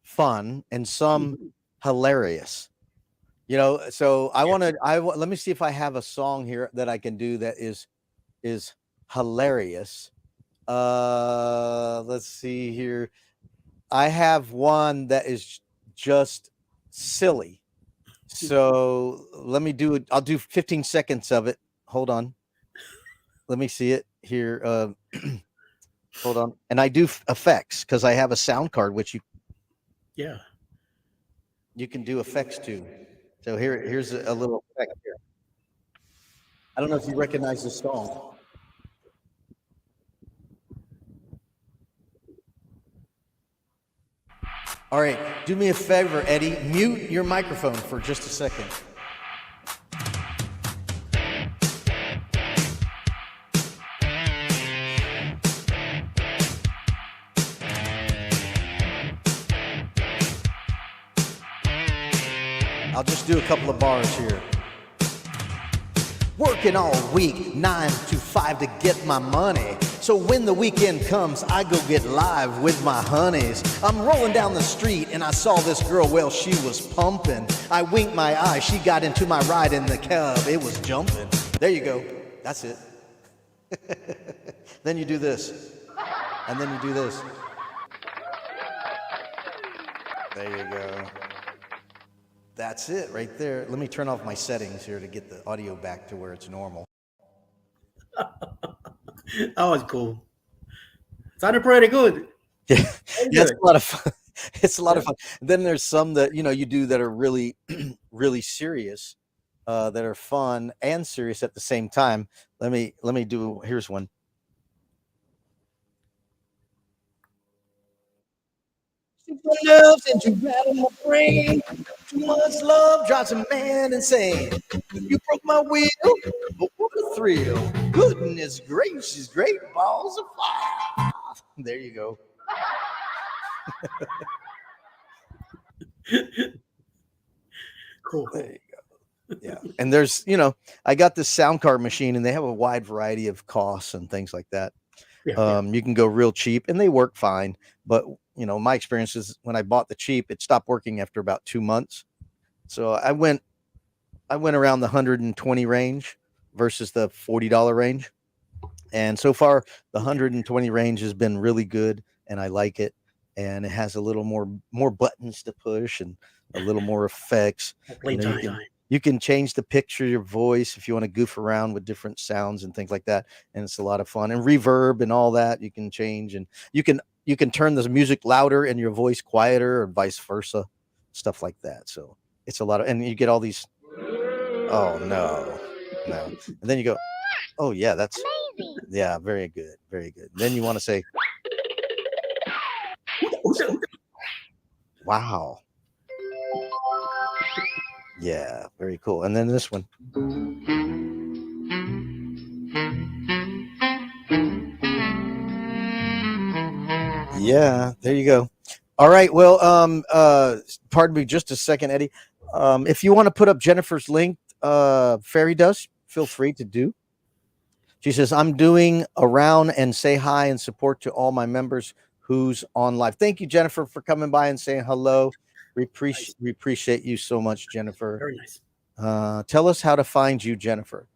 [SPEAKER 1] fun, and some hilarious. So let me see if I have a song here that I can do that is hilarious. Let's see here. I have one that is just silly. So let me do it. I'll do 15 seconds of it. Hold on. Let me see it here. Hold on. And I do effects because I have a sound card, which you can do effects too. So here's a little effect here. I don't know if you recognize this song. All right, do me a favor, Eddie. Mute your microphone for just a second. I'll just do a couple of bars here. Working all week, 9 to 5 to get my money. So when the weekend comes, I go get live with my honeys. I'm rolling down the street and I saw this girl, well, she was pumping. I winked my eye, she got into my ride in the cab, it was jumping. There you go, that's it. Then you do this, and then you do this. There you go. That's it right there. Let me turn off my settings here to get the audio back to where it's normal.
[SPEAKER 3] That was cool. Sounded pretty good.
[SPEAKER 1] Yeah, it's a lot of fun. It's a lot of fun. Then there's some that you do that are really, really serious, that are fun and serious at the same time. Let me do. Here's one. Love since you rattle my brain. Too much love drives a man insane. You broke my wheel, but what a thrill! Goodness gracious, great balls of fire! There you go.
[SPEAKER 3] Cool.
[SPEAKER 1] There you go. Yeah, and there's I got this sound card machine, and they have a wide variety of costs and things like that. You can go real cheap, and they work fine, but my experience is when I bought the cheap, it stopped working after about 2 months. So I went around the 120 range versus the $40 range. And so far the 120 range has been really good, and I like it. And it has a little more buttons to push and a little more effects. You can change the picture, your voice, if you want to goof around with different sounds and things like that. And it's a lot of fun, and reverb and all that you can change, and you can turn the music louder and your voice quieter, or vice versa, stuff like that. So it's a lot of, and you get all these. Oh no. And then you go, oh yeah, that's
[SPEAKER 2] Amazing.
[SPEAKER 1] Yeah, very good, very good. Then you want to say, wow. Yeah, very cool. And then this one. Yeah, there you go. All right. Well, pardon me just a second, Eddie. If you want to put up Jennifer's link, Fairy does, feel free to do. She says, I'm doing around and say hi and support to all my members who's on live. Thank you, Jennifer, for coming by and saying hello. We appreciate you so much, Jennifer.
[SPEAKER 3] Very nice.
[SPEAKER 1] Tell us how to find you, Jennifer.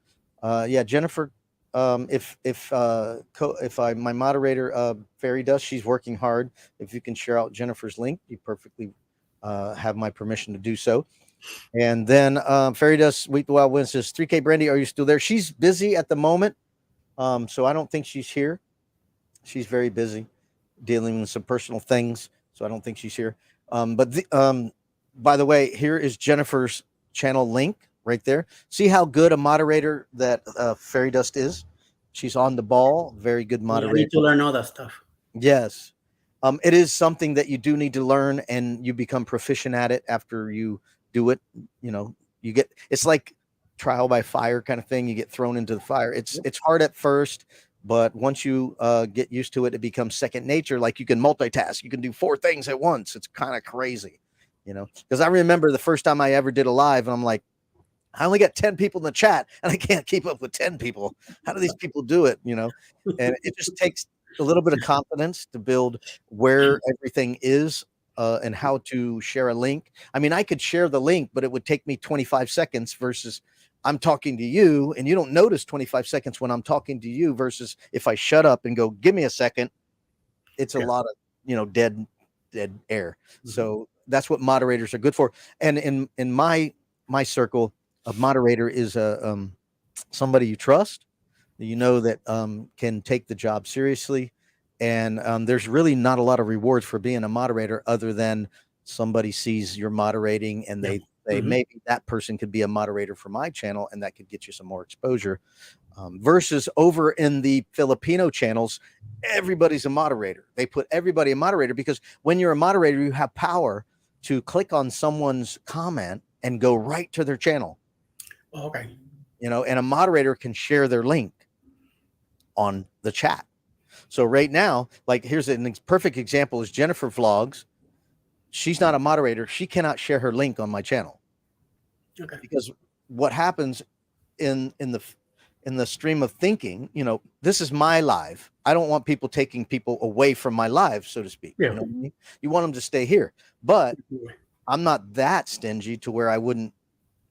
[SPEAKER 1] Yeah, Jennifer. If my moderator Fairy does, she's working hard. If you can share out Jennifer's link, you perfectly have my permission to do so. And then Fairy does Sweet the Wild Wind says 3K Brandy, are you still there? She's busy at the moment, so I don't think she's here. She's very busy. dealing with some personal things, so I don't think she's here. By the way, here is Jennifer's channel link right there. See how good a moderator that Fairy Dust is? She's on the ball. Very good
[SPEAKER 3] Yeah, I
[SPEAKER 1] moderator.
[SPEAKER 3] need to learn all that stuff.
[SPEAKER 1] Yes. It is something that you do need to learn, and you become proficient at it after you do it. You know, it's like trial by fire kind of thing. You get thrown into the fire. It's hard at first, but once you get used to it, it becomes second nature. Like you can multitask. You can do 4 things at once. It's kind of crazy, you know, because I remember the first time I ever did a live, and I'm like, I only got 10 people in the chat and I can't keep up with 10 people. How do these people do it? You know, and it just takes a little bit of confidence to build where everything is and how to share a link. I mean, I could share the link, but it would take me 25 seconds versus I'm talking to you, and you don't notice 25 seconds when I'm talking to you versus if I shut up and go, give me a second. It's a lot of, you know, dead air. Mm-hmm. So that's what moderators are good for. And in my circle, a moderator is somebody you trust, you know, that can take the job seriously. And there's really not a lot of rewards for being a moderator other than somebody sees you're moderating and they maybe that person could be a moderator for my channel, and that could get you some more exposure. Versus over in the Filipino channels, everybody's a moderator. They put everybody a moderator because when you're a moderator, you have power to click on someone's comment and go right to their channel.
[SPEAKER 3] Okay.
[SPEAKER 1] You know, and a moderator can share their link on the chat. So right now, like here's a perfect example is Jennifer Vlogs. She's not a moderator. She cannot share her link on my channel.
[SPEAKER 3] Okay.
[SPEAKER 1] Because what happens in the stream of thinking, you know, this is my live. I don't want people taking people away from my live, so to speak.
[SPEAKER 3] Yeah.
[SPEAKER 1] You know what I mean? You want them to stay here. But I'm not that stingy to where I wouldn't,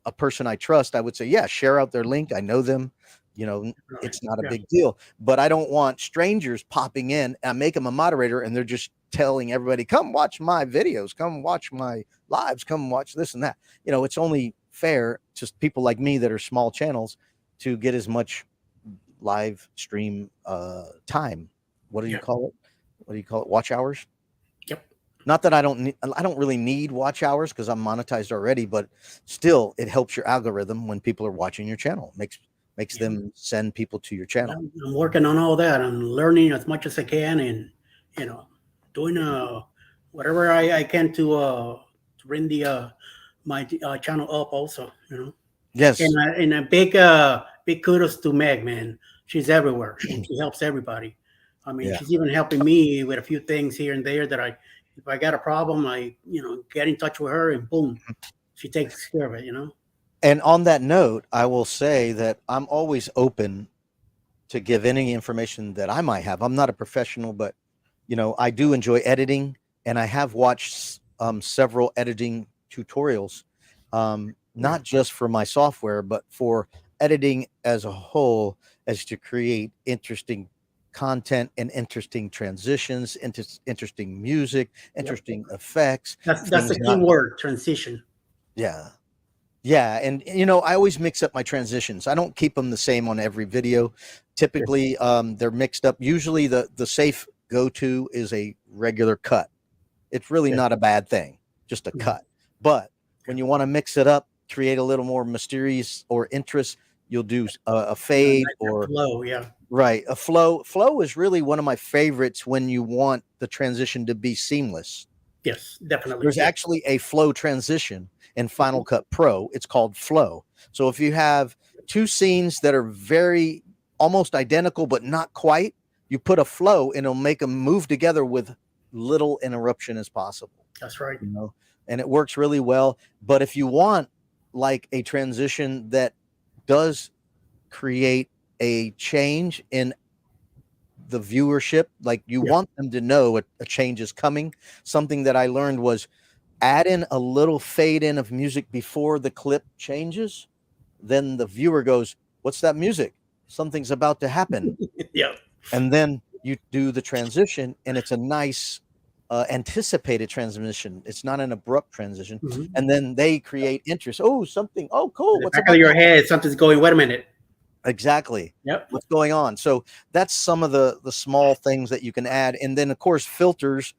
[SPEAKER 1] a person I trust, I would say, yeah, share out their link. I know them, you know, it's not a big deal, but I don't want strangers popping in and make them a moderator and they're just telling everybody, come watch my videos, come watch my lives, come watch this and that. You know, it's only fair to people like me that are small channels to get as much live stream time. What do you call it? What do you call it? Watch hours?
[SPEAKER 3] Yep.
[SPEAKER 1] Not that I don't really need watch hours because I'm monetized already, but still it helps your algorithm when people are watching your channel. Makes them send people to your channel.
[SPEAKER 3] I'm working on all that. I'm learning as much as I can, and you know, doing whatever I can to bring the my channel up also, you know.
[SPEAKER 1] Yes.
[SPEAKER 3] And a big kudos to Meg, man. She's everywhere. She helps everybody. I mean, she's even helping me with a few things here and there that if I got a problem, I, you know, get in touch with her and boom, she takes care of it, you know.
[SPEAKER 1] And on that note, I will say that I'm always open to give any information that I might have. I'm not a professional, but, you know, I do enjoy editing, and I have watched several editing tutorials, not just for my software, but for editing as a whole, as to create interesting content and interesting transitions, interesting music, interesting effects.
[SPEAKER 3] That's the key word, transition.
[SPEAKER 1] Yeah. Yeah. And, you know, I always mix up my transitions. I don't keep them the same on every video. Typically, they're mixed up. Usually the safe go-to is a regular cut. It's really not a bad thing, just a cut. But when you want to mix it up, create a little more mysterious or interest, you'll do a fade or
[SPEAKER 3] flow. Yeah.
[SPEAKER 1] Right. A flow. Flow is really one of my favorites when you want the transition to be seamless.
[SPEAKER 3] Yes, definitely.
[SPEAKER 1] There's actually a flow transition in Final Cut Pro. It's called flow. So if you have two scenes that are very almost identical, but not quite, you put a flow and it'll make them move together with little interruption as possible.
[SPEAKER 3] That's right.
[SPEAKER 1] You know, and it works really well. But if you want like a transition that does create a change in the viewership, like you want them to know a change is coming. Something that I learned was add in a little fade in of music before the clip changes. Then the viewer goes, what's that music? Something's about to happen.
[SPEAKER 3] Yeah.
[SPEAKER 1] And then you do the transition and it's a nice anticipated transition. It's not an abrupt transition. And then they create interest. Oh, something. Oh, cool.
[SPEAKER 3] What's back of your head? Something's going. Wait a minute.
[SPEAKER 1] Exactly.
[SPEAKER 3] Yep.
[SPEAKER 1] What's going on? So that's some of the small things that you can add, and then of course filters.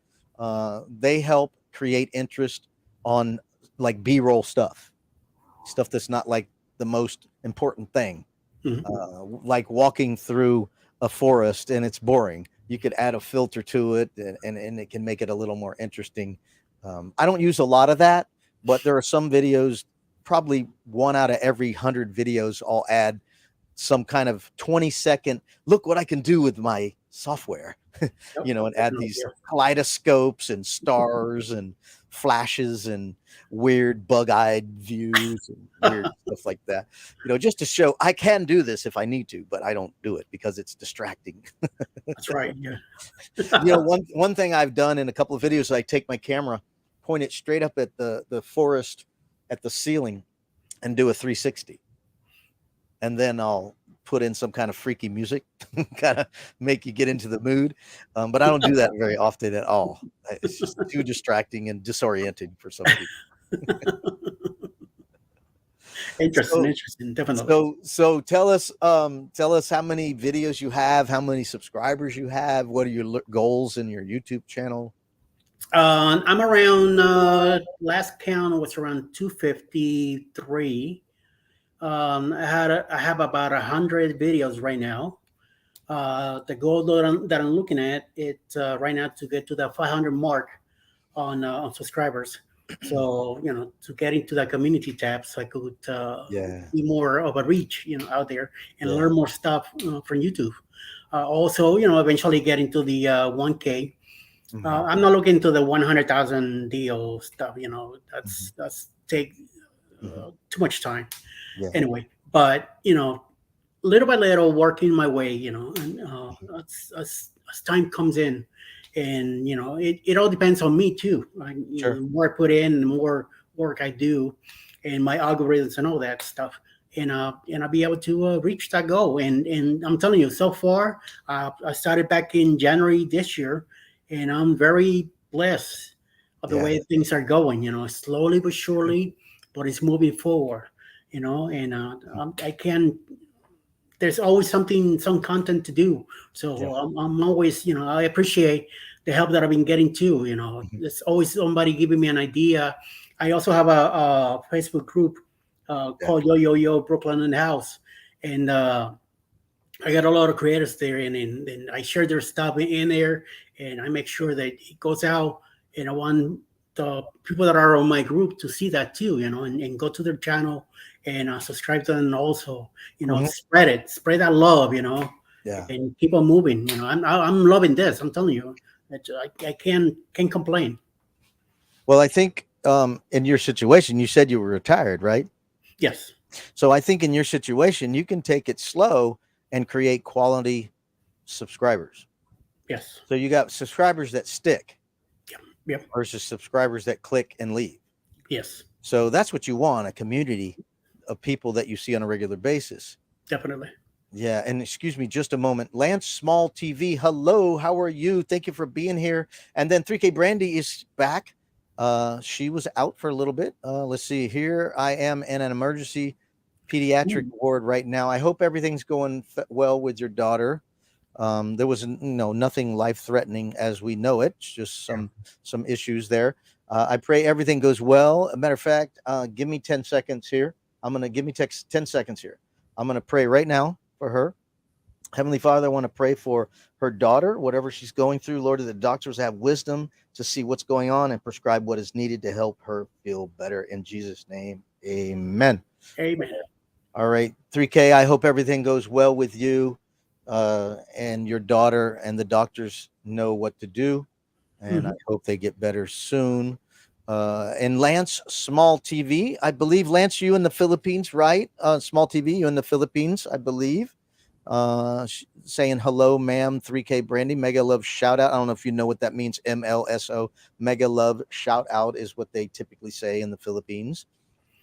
[SPEAKER 1] They help create interest on like B-roll stuff that's not like the most important thing.
[SPEAKER 3] Mhm.
[SPEAKER 1] Like walking through a forest and it's boring. You could add a filter to it, and it can make it a little more interesting. I don't use a lot of that, but there are some videos. Probably one out of every 100 videos, I'll add some kind of 20-second look what I can do with my software,
[SPEAKER 3] Yep.
[SPEAKER 1] and add
[SPEAKER 3] Definitely,
[SPEAKER 1] these
[SPEAKER 3] yeah.
[SPEAKER 1] kaleidoscopes and stars and flashes and weird bug-eyed views and weird stuff like that, just to show I can do this if I need to, but I don't do it because it's distracting.
[SPEAKER 3] That's right. Yeah.
[SPEAKER 1] One thing I've done in a couple of videos, I take my camera, point it straight up at the forest at the ceiling and do a 360. And then I'll put in some kind of freaky music, kind of make you get into the mood. But I don't do that very often at all. It's just too distracting and disorienting for some people.
[SPEAKER 3] Interesting, definitely.
[SPEAKER 1] So tell us how many videos you have, how many subscribers you have, what are your goals in your YouTube channel?
[SPEAKER 3] I'm around last count was around 253. I have about 100 videos right now. The goal that I'm looking at it right now to get to the 500 mark on subscribers. So to get into the community tab, so I could be more of a reach out there and learn more stuff from YouTube. Also, eventually get into the 1K. I'm not looking to the 100,000 deal stuff. That's take too much time.
[SPEAKER 1] Yeah.
[SPEAKER 3] Anyway, but little by little, working my way. And as time comes in, and it all depends on me too.
[SPEAKER 1] Sure.
[SPEAKER 3] The more I put in, the more work I do, and my algorithms and all that stuff. And I'll be able to reach that goal. And I'm telling you, so far, I started back in January this year, and I'm very blessed of the way things are going. Slowly but surely, but it's moving forward. And I can. There's always some content to do. So I'm always, I appreciate the help that I've been getting too. There's always somebody giving me an idea. I also have a Facebook group called Yo Brooklyn in the House, and I got a lot of creators there, and I share their stuff in there, and I make sure that it goes out, and I want the people that are on my group to see that too, and go to their channel and subscribe to them also, spread that love, and keep on moving. I'm loving this. I'm telling you, I can't complain.
[SPEAKER 1] Well, I think in your situation, you said you were retired, right?
[SPEAKER 3] Yes.
[SPEAKER 1] So I think in your situation, you can take it slow and create quality subscribers.
[SPEAKER 3] Yes.
[SPEAKER 1] So you got subscribers that stick.
[SPEAKER 3] Yep.
[SPEAKER 1] Versus subscribers that click and leave.
[SPEAKER 3] Yes.
[SPEAKER 1] So that's what you want, a community of people that you see on a regular basis.
[SPEAKER 3] Definitely.
[SPEAKER 1] Yeah. And excuse me just a moment. Lance Small TV. Hello. How are you? Thank you for being here. And then 3K Brandy is back. She was out for a little bit. Let's see here. I am in an emergency pediatric ward right now. I hope everything's going well with your daughter. There was nothing life-threatening as we know it, just some issues there. I pray everything goes well. A matter of fact, give me 10 seconds here. Give me 10 seconds here. I'm going to pray right now for her. Heavenly Father, I want to pray for her daughter, whatever she's going through. Lord, the doctors have wisdom to see what's going on and prescribe what is needed to help her feel better. In Jesus' name, amen.
[SPEAKER 3] Amen.
[SPEAKER 1] All right, 3K, I hope everything goes well with you. And your daughter, and the doctors know what to do, and I hope they get better soon. And Lance Small TV, I believe, Lance, you in the Philippines, right? Small TV, you in the Philippines, I believe. Saying hello, ma'am. 3K Brandy, mega love shout out. I don't know if you know what that means. MLSO, mega love shout out is what they typically say in the Philippines.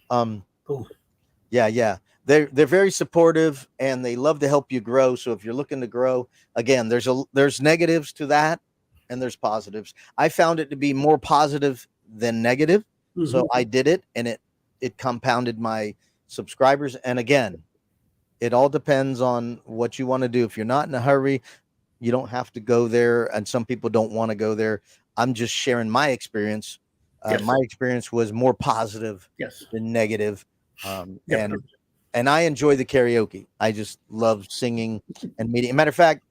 [SPEAKER 3] Cool.
[SPEAKER 1] Yeah. They're very supportive, and they love to help you grow. So if you're looking to grow, again, there's negatives to that, and there's positives. I found it to be more positive than negative. So I did it, and it compounded my subscribers. And again, It all depends on what you want to do. If you're not in a hurry, you don't have to go there. And some people don't want to go there. I'm just sharing my experience.
[SPEAKER 3] Yes.
[SPEAKER 1] My experience was more positive
[SPEAKER 3] Yes.
[SPEAKER 1] than negative.
[SPEAKER 3] Definitely.
[SPEAKER 1] And I enjoy the karaoke. I just love singing and meeting. Matter of fact,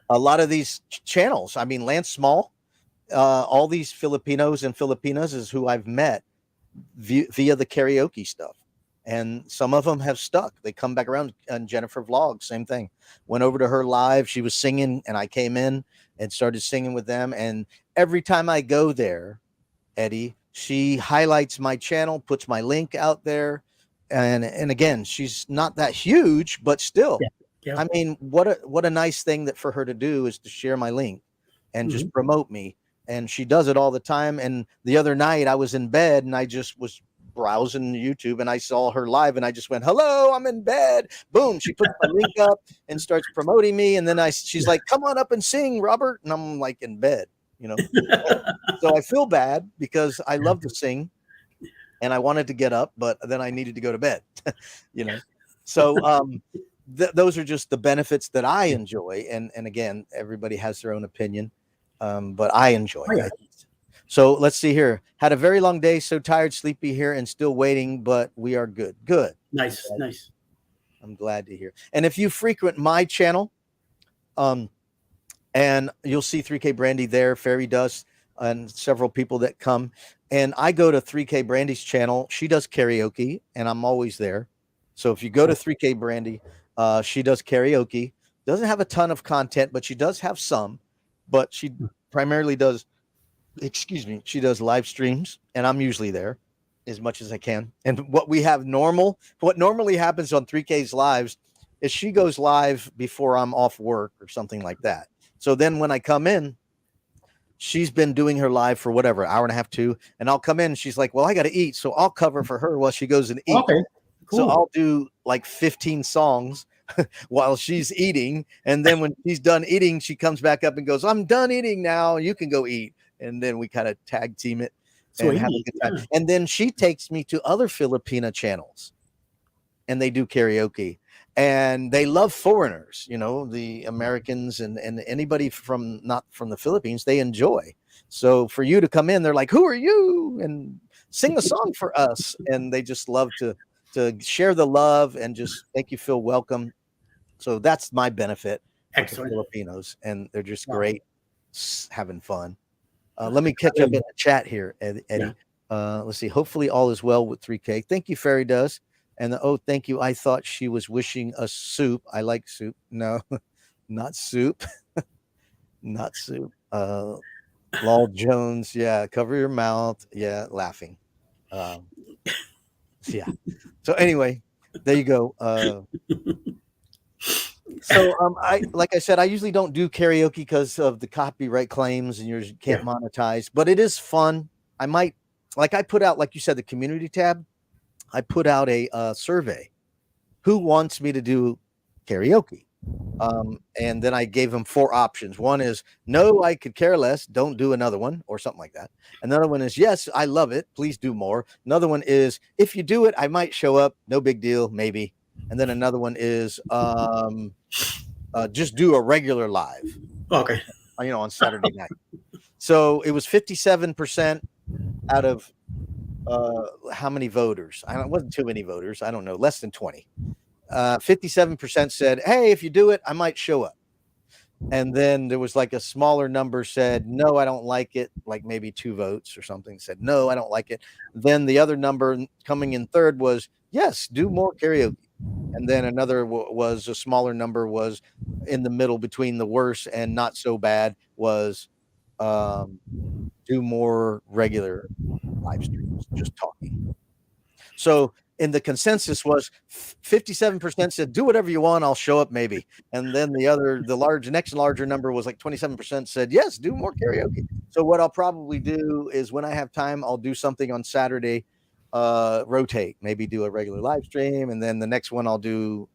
[SPEAKER 1] a lot of these channels, I mean, Lance Small, all these Filipinos and Filipinas is who I've met via the karaoke stuff. And some of them have stuck. They come back around. And Jennifer Vlogs, same thing. Went over to her live. She was singing, and I came in and started singing with them. And every time I go there, Eddie, she highlights my channel, puts my link out there. And again, she's not that huge, but still,
[SPEAKER 3] Yeah.
[SPEAKER 1] I mean, what a nice thing that for her to do is to share my link and just promote me. And she does it all the time. And the other night I was in bed and I just was browsing YouTube and I saw her live and I just went, hello, I'm in bed. Boom. She puts my link up and starts promoting me. And then she's like, come on up and sing, Robert. And I'm like in bed, you know? So I feel bad because I love to sing and I wanted to get up, but then I needed to go to bed, you know? So, those are just the benefits that I enjoy. And again, everybody has their own opinion. But I enjoy it. So let's see here. Had a very long day, so tired, sleepy here, and still waiting, but we are good. Good.
[SPEAKER 3] Nice.
[SPEAKER 1] I'm glad to hear. And if you frequent my channel, and you'll see 3K Brandy there, Fairy Dust, and several people that come. And I go to 3K Brandy's channel. She does karaoke, and I'm always there. So if you go to 3K Brandy, she does karaoke. Doesn't have a ton of content, but she does have some. But she primarily does, she does live streams, and I'm usually there as much as I can. And what normally happens on 3K's lives is she goes live before I'm off work or something like that. So then when I come in, she's been doing her live for whatever, hour and a half, 2, and I'll come in and she's like, well, I got to eat. So I'll cover for her while she goes and eats.
[SPEAKER 3] Okay. Cool.
[SPEAKER 1] So I'll do like 15 songs while she's eating. And then when she's done eating, she comes back up and goes, I'm done eating now. You can go eat. And then we kind of tag team it and have a good time. Yeah. And then she takes me to other Filipina channels and they do karaoke and they love foreigners, you know, the Americans and anybody not from the Philippines, they enjoy. So for you to come in, they're like, who are you? And sing a song for us. And they just love to share the love and just make you feel welcome. So that's my benefit for the Filipinos, and they're just great, having fun. Let me catch up in the chat here, Eddie. Yeah. Let's see. Hopefully all is well with 3K. Thank you, Fairy Does. And thank you. I thought she was wishing us soup. I like soup. No, not soup. Not soup. Lol Jones. Yeah. Cover your mouth. Yeah. Laughing. Yeah. So anyway, there you go. So like I said, I usually don't do karaoke because of the copyright claims and you can't monetize, but it is fun. I might, like I put out, like you said, the community tab. I put out a survey. Who wants me to do karaoke? And then I gave them 4 options. One is no, I could care less. Don't do another one or something like that. Another one is yes, I love it. Please do more. Another one is if you do it, I might show up. No big deal. Maybe. And then another one is just do a regular live.
[SPEAKER 3] Okay.
[SPEAKER 1] You know, on Saturday night. So it was 57% out of how many voters? It wasn't too many voters. I don't know. Less than 20. 57% said, hey, if you do it, I might show up. And then there was like a smaller number said, no, I don't like it. Like maybe 2 votes or something said, no, I don't like it. Then the other number coming in third was, yes, do more karaoke. And then another was a smaller number was in the middle between the worst and not so bad was do more regular live streams, just talking. So in the consensus was 57% said, do whatever you want. I'll show up maybe. And then the next larger number was like 27% said, yes, do more karaoke. So what I'll probably do is when I have time, I'll do something on Saturday, rotate, maybe do a regular live stream. And then the next one I'll do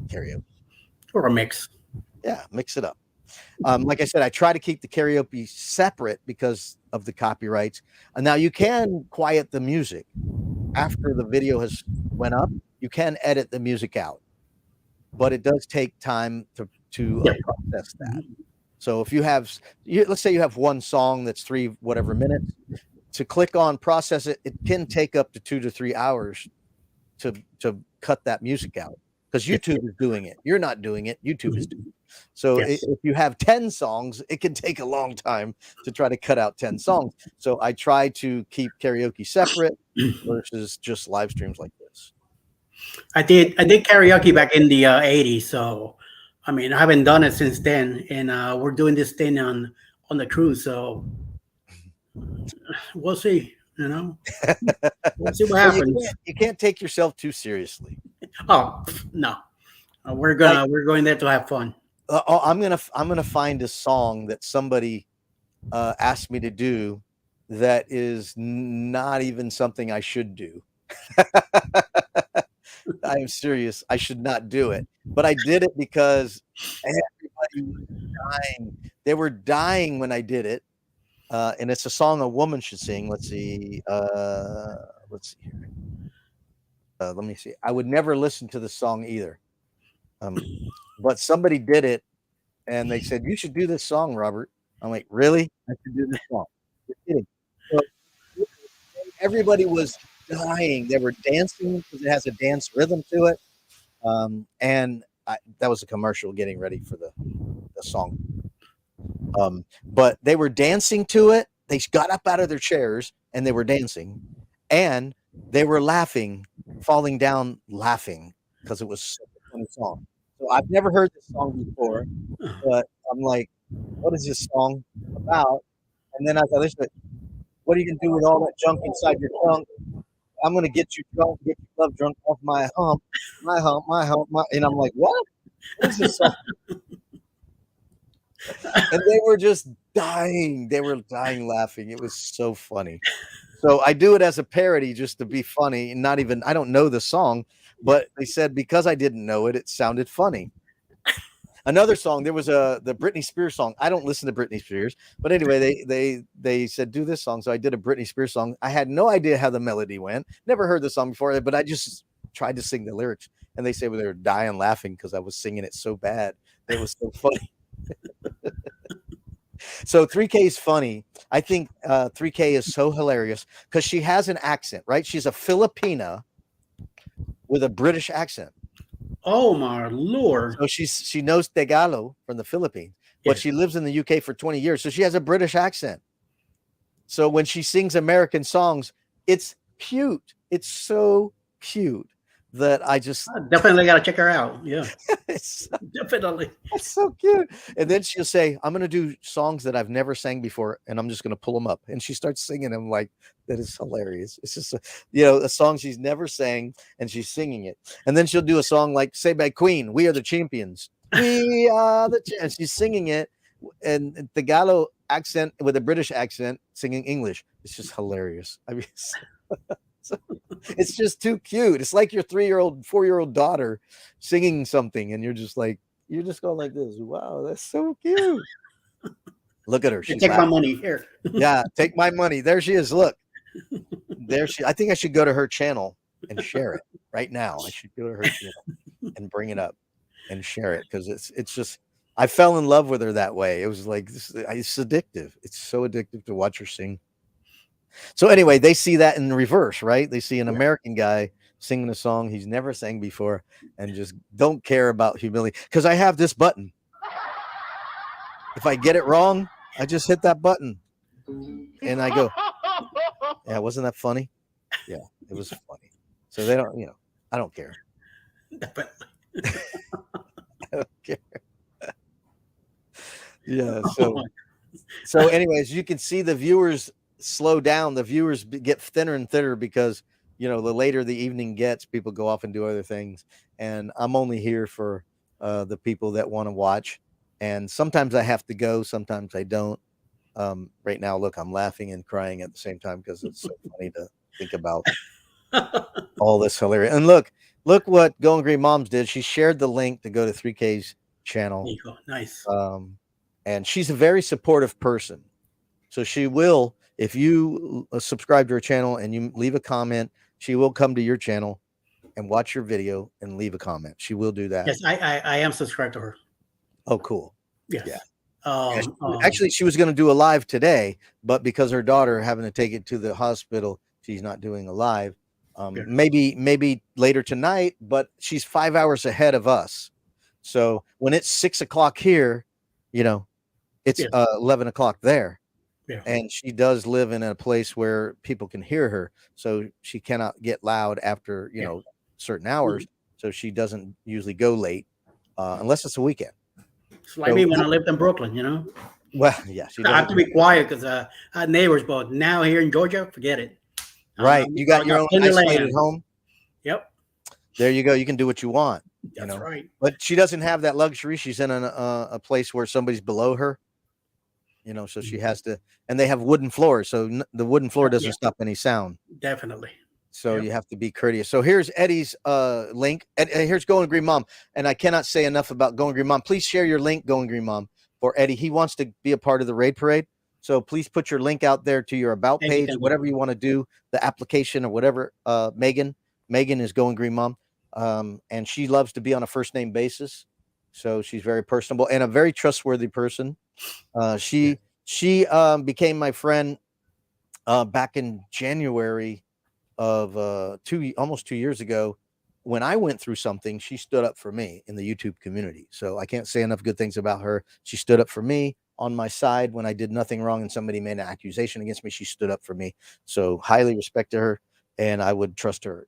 [SPEAKER 1] karaoke.
[SPEAKER 3] Or a mix.
[SPEAKER 1] Yeah, mix it up. Like I said, I try to keep the karaoke separate because of the copyrights. And now you can quiet the music after the video has went up. You can edit the music out. but it does take time to
[SPEAKER 3] Yeah.
[SPEAKER 1] process that. So if you have, let's say you have one song that's 3 whatever minutes, to click on process it, it can take up to 2 to 3 hours to cut that music out, because YouTube is doing it. You're not doing it. YouTube is doing it. So
[SPEAKER 3] Yes.
[SPEAKER 1] if you have 10 songs, it can take a long time to try to cut out 10 songs. So I try to keep karaoke separate versus just live streams like this.
[SPEAKER 3] I did karaoke back in the 80s, so I mean I haven't done it since then, and we're doing this thing on the cruise, so we'll see. You know, we'll see what
[SPEAKER 1] Well,
[SPEAKER 3] happens.
[SPEAKER 1] you can't take yourself too seriously.
[SPEAKER 3] Oh no, we're going there to have fun.
[SPEAKER 1] I'm gonna find a song that somebody asked me to do that is not even something I should do. I'm serious. I should not do it, but I did it because everybody was dying. They were dying when I did it, and it's a song a woman should sing. Let's see. Let's see here. Let me see. I would never listen to the song either, but somebody did it, and they said you should do this song, Robert. I'm like, really? I should do this song? You're kidding. So everybody was dying. They were dancing because it has a dance rhythm to it. And that was a commercial getting ready for the song. But they were dancing to it. They got up out of their chairs and they were dancing, and they were laughing, falling down laughing, because it was such a funny song. So I've never heard this song before, but I'm like, what is this song about? And then as I listened to it, what are you gonna do with all that junk inside your trunk? I'm gonna get you drunk, get you love drunk off my hump, and I'm like, what? What is this song? And they were just dying. They were dying laughing. It was so funny. So I do it as a parody just to be funny, and not even, I don't know the song, but they said because I didn't know it, it sounded funny. Another song, there was the Britney Spears song. I don't listen to Britney Spears, but anyway, they said do this song, so I did a Britney Spears song. I had no idea how the melody went. Never heard the song before, but I just tried to sing the lyrics, and they said, well, they were dying laughing because I was singing it so bad. It was so funny. So 3K is funny. I think 3K is so hilarious because she has an accent, right? She's a Filipina with a British accent.
[SPEAKER 3] Oh my lord!
[SPEAKER 1] So she knows Tagalog from the Philippines, but she lives in the UK for 20 years, so she has a British accent. So when she sings American songs, it's cute. It's so cute that I just
[SPEAKER 3] definitely got to check her out. Yeah,
[SPEAKER 1] it's,
[SPEAKER 3] definitely.
[SPEAKER 1] it's so cute. And then she'll say, I'm going to do songs that I've never sang before, and I'm just going to pull them up. And she starts singing them. Like, that is hilarious. It's just, a song she's never sang, and she's singing it. And then she'll do a song like, say by Queen, We Are the Champions. We are the champions. She's singing it, and Tagalog accent with a British accent, singing English. It's just hilarious. I mean, it's just too cute. It's like your 3-year-old, 4-year-old daughter singing something, and you're just going like this. Wow, that's so cute. Look at her. She's
[SPEAKER 3] Take my money here.
[SPEAKER 1] Yeah, take my money. There she is. Look, I think I should go to her channel and share it right now. I should go to her channel and bring it up and share it, because it's just, I fell in love with her that way. It was like, it's addictive. It's so addictive to watch her sing. So anyway, they see that in reverse, right? They see an American guy singing a song he's never sang before and just don't care about humility. Because I have this button. If I get it wrong, I just hit that button and I go, yeah, wasn't that funny? Yeah, it was funny. So they don't, I don't care. I don't care. Yeah. So anyways, you can see the viewers slow down. The viewers get thinner and thinner because, the later the evening gets, people go off and do other things. And I'm only here for the people that want to watch. And sometimes I have to go. Sometimes I don't. Right now, look, I'm laughing and crying at the same time because it's so funny to think about all this hilarious. And look what Going Green Moms did. She shared the link to go to 3K's channel.
[SPEAKER 3] There you go. Nice.
[SPEAKER 1] And she's a very supportive person. So she will, if you subscribe to her channel and you leave a comment, she will come to your channel and watch your video and leave a comment. She will do that.
[SPEAKER 3] Yes, I am subscribed to her.
[SPEAKER 1] Oh, cool.
[SPEAKER 3] Yes.
[SPEAKER 1] Yeah.
[SPEAKER 3] Um,
[SPEAKER 1] Actually, she was going to do a live today, but because her daughter having to take it to the hospital, she's not doing a live.
[SPEAKER 3] Yeah.
[SPEAKER 1] Maybe later tonight, but she's 5 hours ahead of us. So when it's 6 o'clock here, you know, it's
[SPEAKER 3] Yeah.
[SPEAKER 1] 11 o'clock there.
[SPEAKER 3] Yeah.
[SPEAKER 1] And she does live in a place where people can hear her, so she cannot get loud after
[SPEAKER 3] Yeah.
[SPEAKER 1] certain hours. So she doesn't usually go late unless it's a weekend.
[SPEAKER 3] It's like me when I lived in Brooklyn, you know.
[SPEAKER 1] Well, yeah, she
[SPEAKER 3] I have to
[SPEAKER 1] doesn't.
[SPEAKER 3] be quiet because I had neighbors, but now here in Georgia, forget it.
[SPEAKER 1] Right, you got your own isolated home.
[SPEAKER 3] Yep,
[SPEAKER 1] There you go. You can do what you want.
[SPEAKER 3] that's right.
[SPEAKER 1] But she doesn't have that luxury. She's in a place where somebody's below her. So she has to, and they have wooden floors, so the wooden floor doesn't stop any sound.
[SPEAKER 3] Definitely.
[SPEAKER 1] So you have to be courteous. So here's Eddie's link. And here's Going Green Mom. And I cannot say enough about Going Green Mom. Please share your link, Going Green Mom, for Eddie. He wants to be a part of the raid parade. So please put your link out there to your about page, whatever you want to do, the application or whatever. Megan is Going Green Mom. And she loves to be on a first name basis. So she's very personable and a very trustworthy person. She became my friend back in January of almost 2 years ago. When I went through something, she stood up for me in the YouTube community. So I can't say enough good things about her. She stood up for me on my side when I did nothing wrong and somebody made an accusation against me. She stood up for me. So highly respect to her, and I would trust her.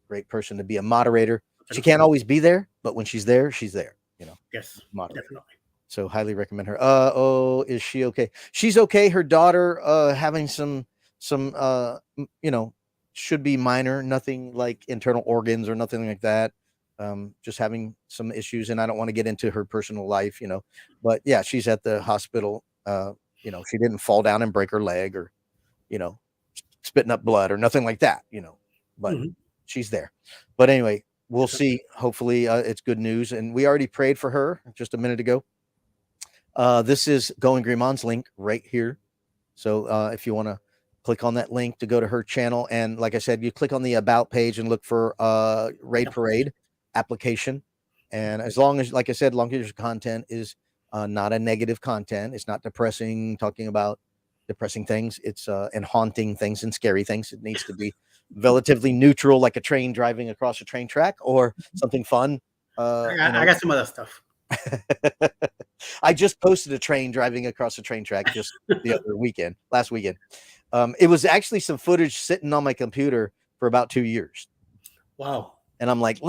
[SPEAKER 1] Great person to be a moderator. She can't always be there, but when she's there, she's there.
[SPEAKER 3] Yes,
[SPEAKER 1] moderator.
[SPEAKER 3] definitely.
[SPEAKER 1] So highly recommend her. Is she okay? She's okay. Her daughter having some should be minor, nothing like internal organs or nothing like that. Just having some issues, and I don't want to get into her personal life, but yeah, she's at the hospital. She didn't fall down and break her leg or, spitting up blood or nothing like that, but she's there. But anyway, we'll see. Hopefully it's good news. And we already prayed for her just a minute ago. This is Going Green Mom's link right here. So if you want to click on that link to go to her channel, and like I said, you click on the about page and look for Raid Parade application. And as long as, like I said, long as your content is not a negative content, it's not depressing, talking about depressing things, it's and haunting things and scary things. It needs to be relatively neutral, like a train driving across a train track or something fun.
[SPEAKER 3] I got some other stuff.
[SPEAKER 1] I just posted a train driving across a train track just last weekend. It was actually some footage sitting on my computer for about 2 years.
[SPEAKER 3] Wow.
[SPEAKER 1] And I'm like,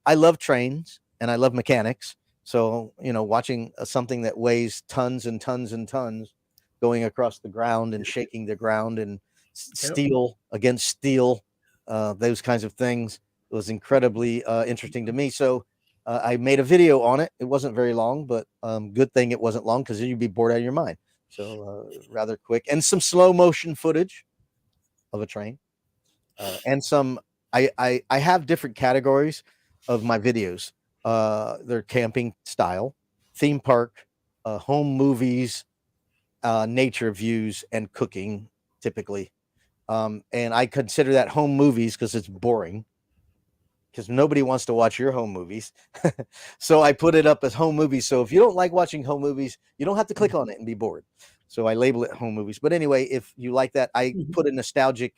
[SPEAKER 1] I love trains and I love mechanics. So, watching something that weighs tons and tons and tons going across the ground and shaking the ground and steel against steel, those kinds of things was incredibly interesting to me. So I made a video on it. It wasn't very long, but good thing it wasn't long because you'd be bored out of your mind. So rather quick, and some slow motion footage of a train, and some. I have different categories of my videos. They're camping style, theme park, home movies, nature views, and cooking typically. And I consider that home movies because it's boring. Because nobody wants to watch your home movies. So I put it up as home movies. So if you don't like watching home movies, you don't have to click on it and be bored. So I label it home movies. But anyway, if you like that, I put a nostalgic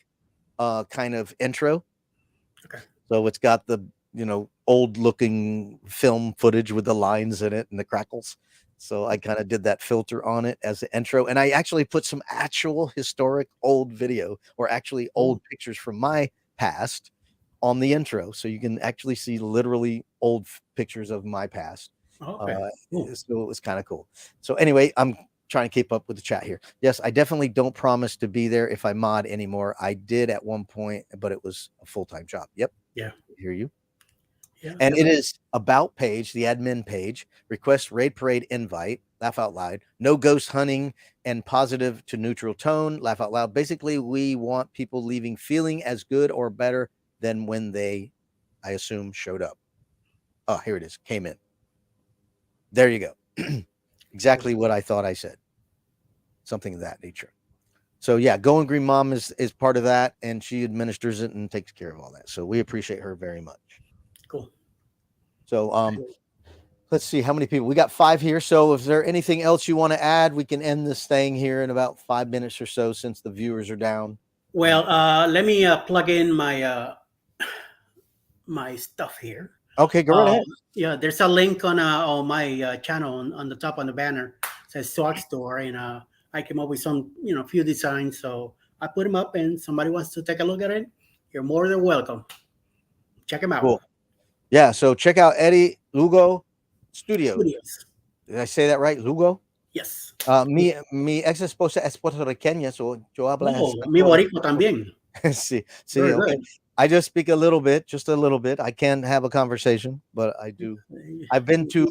[SPEAKER 1] kind of intro.
[SPEAKER 3] Okay.
[SPEAKER 1] So it's got the, old looking film footage with the lines in it and the crackles. So I kind of did that filter on it as the intro. And I actually put some actual historic old video or actually old pictures from my past on the intro, so you can actually see literally old pictures of my past.
[SPEAKER 3] Okay.
[SPEAKER 1] So it was kind of cool. So anyway, I'm trying to keep up with the chat here. Yes, I definitely don't promise to be there if I mod anymore. I did at one point, but it was a full-time job. Yep.
[SPEAKER 3] Yeah.
[SPEAKER 1] Hear you.
[SPEAKER 3] Yeah.
[SPEAKER 1] And it is about page, the admin page, request raid parade invite, laugh out loud, no ghost hunting, and positive to neutral tone, laugh out loud. Basically, we want people leaving feeling as good or better than when they, I assume, showed up. Oh, here it is. Came in. There you go. Exactly what I thought I said. Something of that nature. So yeah, Going Green Mom is part of that, and she administers it and takes care of all that. So we appreciate her very much.
[SPEAKER 3] Cool.
[SPEAKER 1] So let's see how many people we got. 5 here. So if there anything else you want to add, we can end this thing here in about 5 minutes or so, since the viewers are down.
[SPEAKER 3] Well, let me plug in my stuff here.
[SPEAKER 1] Okay, go right ahead.
[SPEAKER 3] Yeah, there's a link on my channel on the top on the banner. It says Swag Store, and I came up with some few designs. So I put them up, and somebody wants to take a look at it, you're more than welcome. Check them out.
[SPEAKER 1] Cool. Yeah, so check out Eddie Lugo Studios.
[SPEAKER 3] Studios.
[SPEAKER 1] Did I say that right? Lugo?
[SPEAKER 3] Yes.
[SPEAKER 1] Mi ex esposa es puertorriqueña, so yo hablo
[SPEAKER 3] Oh, mi boricua también.
[SPEAKER 1] sí,
[SPEAKER 3] Very
[SPEAKER 1] okay.
[SPEAKER 3] good.
[SPEAKER 1] I just speak a little bit, just a little bit. I can't have a conversation, but I do. I've been to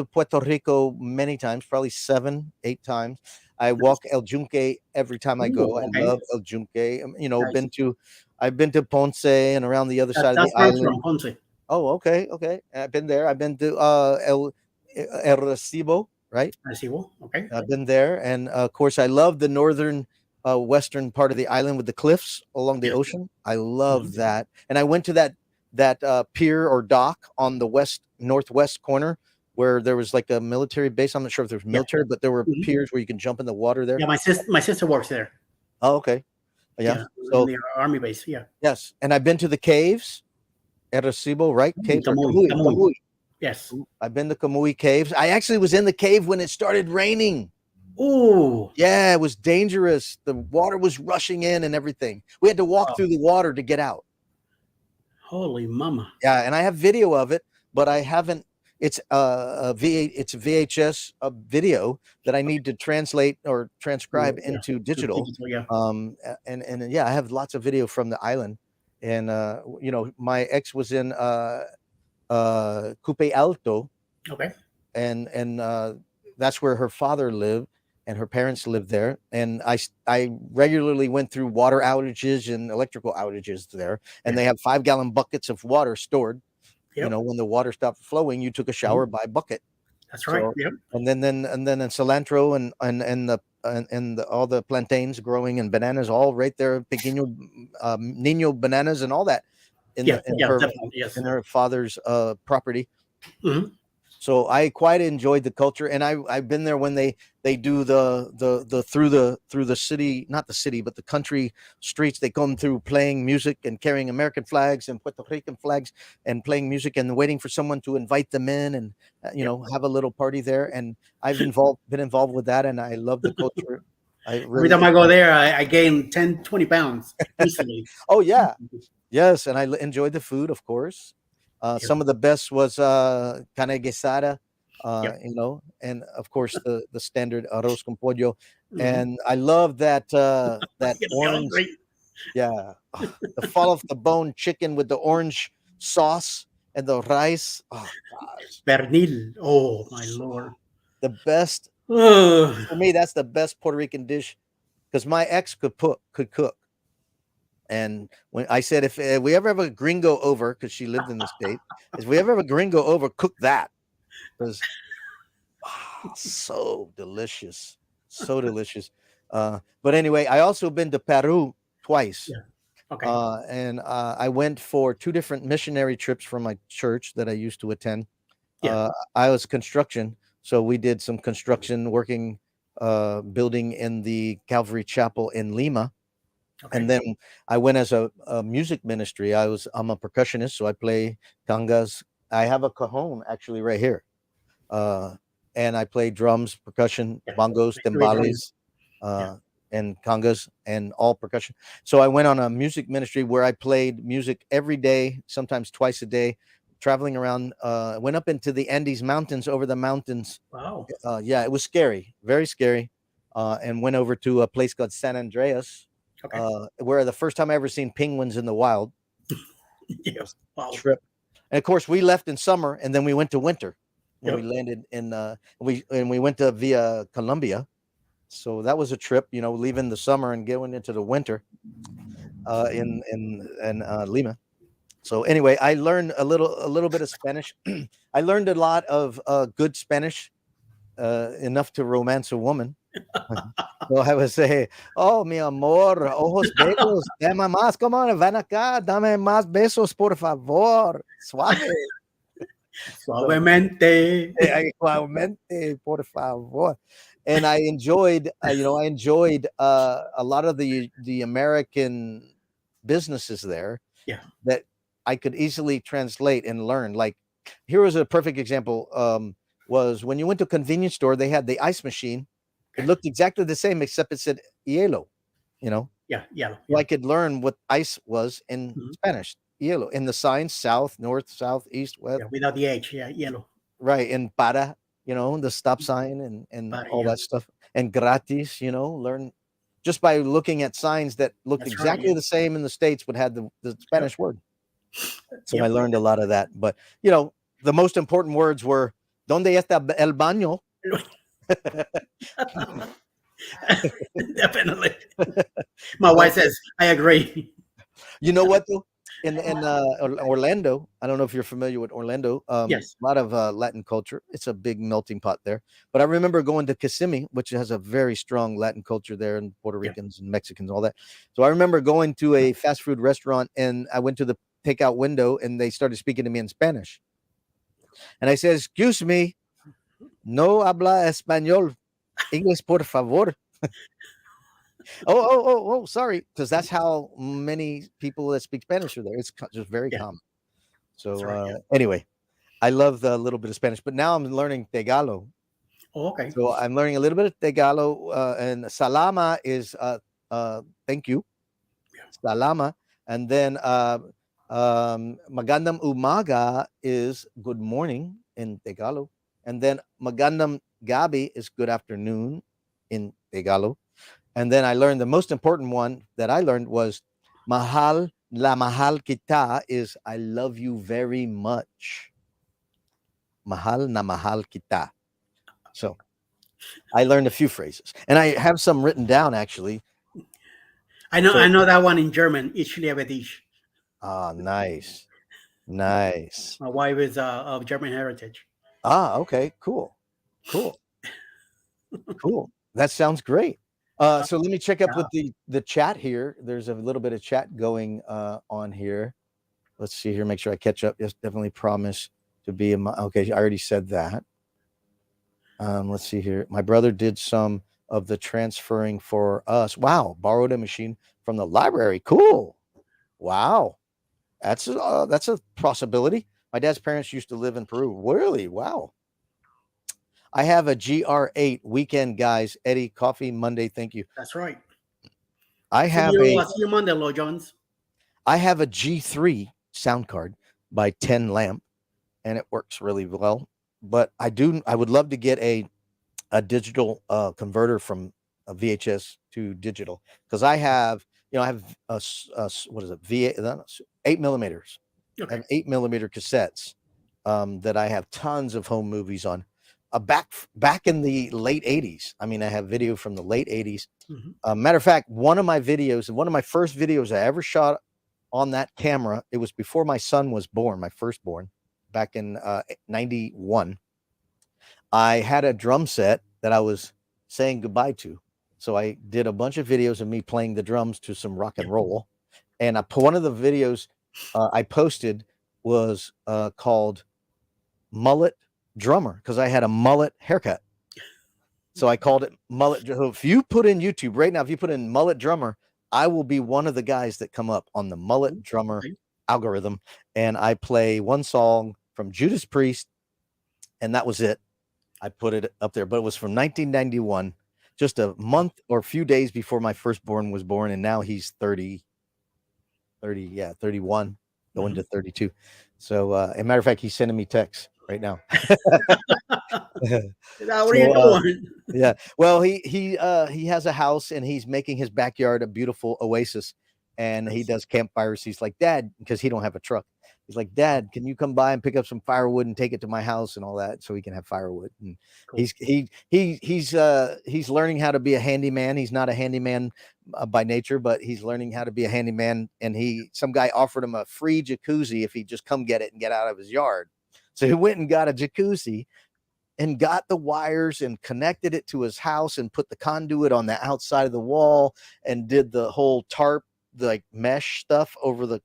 [SPEAKER 1] Puerto Rico many times, probably 7, 8 times. I walk El Yunque every time I go.
[SPEAKER 3] Ooh, okay.
[SPEAKER 1] I love El Yunque.
[SPEAKER 3] Nice.
[SPEAKER 1] I've been to Ponce and around the other side of
[SPEAKER 3] That's
[SPEAKER 1] the
[SPEAKER 3] where I'm
[SPEAKER 1] island.
[SPEAKER 3] from, Ponce.
[SPEAKER 1] Oh, okay. I've been there. I've been to El Recibo, right?
[SPEAKER 3] Recibo, okay.
[SPEAKER 1] I've been there, and of course, I love the northern, western part of the island with the cliffs along the
[SPEAKER 3] Yeah.
[SPEAKER 1] ocean. I love
[SPEAKER 3] Mhm.
[SPEAKER 1] that, and I went to that pier or dock on the northwest corner where there was like a military base. I'm not sure if there's military, but there were
[SPEAKER 3] Mhm.
[SPEAKER 1] piers where you can jump in the water there.
[SPEAKER 3] Yeah, my sister works there.
[SPEAKER 1] Oh, okay. Yeah. So
[SPEAKER 3] in the army base. Yeah.
[SPEAKER 1] yes, and I've been to the caves at Arecibo, right? Caves or
[SPEAKER 3] Camuy, Camuy.
[SPEAKER 1] Camuy.
[SPEAKER 3] Yes.
[SPEAKER 1] I've been to Camuy caves. I actually was in the cave when it started raining.
[SPEAKER 3] Ooh.
[SPEAKER 1] Yeah, it was dangerous. The water was rushing in and everything. We had to walk
[SPEAKER 3] Wow.
[SPEAKER 1] through the water to get out.
[SPEAKER 3] Holy mama.
[SPEAKER 1] Yeah, and I have video of it, but I haven't. It's it's a VHS video that I need to translate or transcribe
[SPEAKER 3] Yeah.
[SPEAKER 1] into digital.
[SPEAKER 3] Yeah.
[SPEAKER 1] And yeah, I have lots of video from the island, and my ex was in Cupe Alto,
[SPEAKER 3] Okay.
[SPEAKER 1] and that's where her father lived, and her parents lived there. And I regularly went through water outages and electrical outages there, and they have 5-gallon buckets of water stored.
[SPEAKER 3] Yep.
[SPEAKER 1] When the water stopped flowing, you took a shower by bucket.
[SPEAKER 3] That's right.
[SPEAKER 1] So-
[SPEAKER 3] Yep.
[SPEAKER 1] And then in cilantro and all the plantains growing and bananas, all right there, pequeño Nino bananas and all that in
[SPEAKER 3] Definitely. Yes.
[SPEAKER 1] her father's property.
[SPEAKER 3] Mhm.
[SPEAKER 1] So I quite enjoyed the culture, and I've been there when they do the through the city, not the city, but the country streets. They come through playing music and carrying American flags and Puerto Rican flags and playing music and waiting for someone to invite them in and have a little party there. And I've been involved with that, and I love the culture.
[SPEAKER 3] Every time I go there, I gain 10, 20 pounds easily.
[SPEAKER 1] Oh yeah, yes, and I enjoyed the food, of course.
[SPEAKER 3] Yep.
[SPEAKER 1] Some of the best was carne guisada,
[SPEAKER 3] Yep.
[SPEAKER 1] and of course the standard arroz con pollo.
[SPEAKER 3] Mhm.
[SPEAKER 1] And I love that that
[SPEAKER 3] It's
[SPEAKER 1] orange,
[SPEAKER 3] great.
[SPEAKER 1] yeah, the fall off the bone chicken with the orange sauce and the rice. Oh gosh,
[SPEAKER 3] Pernil. Oh my lord.
[SPEAKER 1] the best
[SPEAKER 3] Ugh.
[SPEAKER 1] for me. That's the best Puerto Rican dish because my ex could cook. And when I said, if we ever have a gringo over, because she lived in the state, if we ever have a gringo over, cook that. Because so delicious. So delicious. But anyway, I also been to Peru twice.
[SPEAKER 3] Yeah. Okay.
[SPEAKER 1] And I went for 2 different missionary trips from my church that I used to attend.
[SPEAKER 3] Yeah.
[SPEAKER 1] I was construction. So we did some construction working, building in the Calvary Chapel in Lima.
[SPEAKER 3] Okay.
[SPEAKER 1] And then I went as a music ministry. I'm a percussionist, so I play congas. I have a cajon actually right here, and I play drums, percussion,
[SPEAKER 3] Yeah.
[SPEAKER 1] bongos,
[SPEAKER 3] Make sure you
[SPEAKER 1] timbales, and congas, and all percussion. So I went on a music ministry where I played music every day, sometimes twice a day, traveling around. Went up into the Andes Mountains, over the mountains.
[SPEAKER 3] Wow.
[SPEAKER 1] Yeah, it was scary, very scary, and went over to a place called San Andreas.
[SPEAKER 3] Okay.
[SPEAKER 1] Where the first time I ever seen penguins in the wild.
[SPEAKER 3] Yeah. Wow.
[SPEAKER 1] Trip. And of course we left in summer, and then we went to winter when
[SPEAKER 3] Yep.
[SPEAKER 1] we landed in we went to via Colombia. So that was a trip, leaving the summer and going into the winter in Lima. So anyway, I learned a little bit of Spanish. I learned a lot of good Spanish, enough to romance a woman. So I would say, "Oh, mi amor, ojos bellos, dame más. Come on, ven acá, dame más besos, por favor. Suave,
[SPEAKER 3] Suavemente.
[SPEAKER 1] igualmente, por favor." And I enjoyed, a lot of the American businesses there
[SPEAKER 3] Yeah.
[SPEAKER 1] that I could easily translate and learn. Like, here was a perfect example. Was when you went to a convenience store, they had the ice machine. It looked exactly the same, except it said hielo, you know.
[SPEAKER 3] Yeah, yellow.
[SPEAKER 1] So I could learn what ice was in
[SPEAKER 3] Mhm.
[SPEAKER 1] Spanish. Hielo. In the signs, south, north, south, east, west,
[SPEAKER 3] Yeah, without the H. Yeah, yellow.
[SPEAKER 1] right. And para, the stop sign and
[SPEAKER 3] Para,
[SPEAKER 1] all
[SPEAKER 3] yeah.
[SPEAKER 1] that stuff. And gratis, learn just by looking at signs that looked
[SPEAKER 3] That's right,
[SPEAKER 1] exactly
[SPEAKER 3] yeah.
[SPEAKER 1] the same in the States, but had the Spanish word. So I
[SPEAKER 3] Yep.
[SPEAKER 1] learned a lot of that. But the most important words were "Donde está el baño?"
[SPEAKER 3] Definitely. My wife says, I agree.
[SPEAKER 1] You know what though? In Orlando, I don't know if you're familiar with Orlando.
[SPEAKER 3] Yes.
[SPEAKER 1] A lot of Latin culture. It's a big melting pot there. But I remember going to Kissimmee, which has a very strong Latin culture there, and Puerto
[SPEAKER 3] Yeah.
[SPEAKER 1] Ricans and Mexicans, all that. So I remember going to a fast food restaurant, and I went to the takeout window, and they started speaking to me in Spanish. And I said, "Excuse me, no habla español, English, por favor." Oh, sorry, because that's how many people that speak Spanish are there. It's just very
[SPEAKER 3] Yeah.
[SPEAKER 1] common. So
[SPEAKER 3] That's right, yeah.
[SPEAKER 1] anyway, I love the little bit of Spanish, but now I'm learning Tagalog.
[SPEAKER 3] Oh, okay.
[SPEAKER 1] So I'm learning a little bit of Tagalog, and salama is thank you, salama, and then magandang umaga is good morning in Tagalog, and then magandang gabi is good afternoon in Tagalog. And then I learned the most important one that I learned was mahal kita is I love you very much. Mahal na mahal kita. So I learned a few phrases, and I have some written down actually.
[SPEAKER 3] I know
[SPEAKER 1] So-
[SPEAKER 3] I know that one in German. Ich liebe dich.
[SPEAKER 1] Ah, nice. Nice.
[SPEAKER 3] My wife is of German heritage.
[SPEAKER 1] Ah, okay, cool. Cool. That sounds great. So let me check up with the chat here. There's a little bit of chat going on here. Let's see here. Make sure I catch up. Yes, definitely promise to be in my. Okay, I already said that. Let's see here. My brother did some of the transferring for us. Wow, borrowed a machine from the library. Cool. Wow, that's a possibility. My dad's parents used to live in Peru. Really? Wow. I have a GR8 weekend, guys. Eddie, coffee Monday. Thank you.
[SPEAKER 3] That's right.
[SPEAKER 1] I have
[SPEAKER 3] See you Monday, Lord Jones.
[SPEAKER 1] I have a G3 sound card by 10 Lamp, and it works really well. But I would love to get a digital converter from a VHS to digital, because I have what is it, V8 8mm. I have 8mm cassettes that I have tons of home movies on. Back in the late 80s. I mean, I have video from the late 80s. Matter of fact, one of my first videos I ever shot on that camera, it was before my son was born, my firstborn, back in 91. I had a drum set that I was saying goodbye to. So I did a bunch of videos of me playing the drums to some rock and roll. And one of the videos I posted was called Mullet Drummer, because I had a mullet haircut. So I called it Mullet. If you put in YouTube right now, if you put in Mullet Drummer, I will be one of the guys that come up on the Mullet Drummer algorithm. And I play one song from Judas Priest, and that was it. I put it up there, but it was from 1991, just a month or a few days before my firstborn was born. And now he's 31, going to 32. So, as a matter of fact, he's sending me texts right now.
[SPEAKER 3] What are you doing?
[SPEAKER 1] Yeah. Well, he has a house, and he's making his backyard a beautiful oasis, and he does campfires. He's like, "Dad," because he don't have a truck. He's like, "Dad, can you come by and pick up some firewood and take it to my house and all that, so we can have firewood?" And he's learning how to be a handyman. He's not a handyman by nature, but he's learning how to be a handyman. And some guy offered him a free jacuzzi if he just come get it and get out of his yard. So he went and got a jacuzzi, and got the wires and connected it to his house and put the conduit on the outside of the wall and did the whole tarp, like mesh stuff over the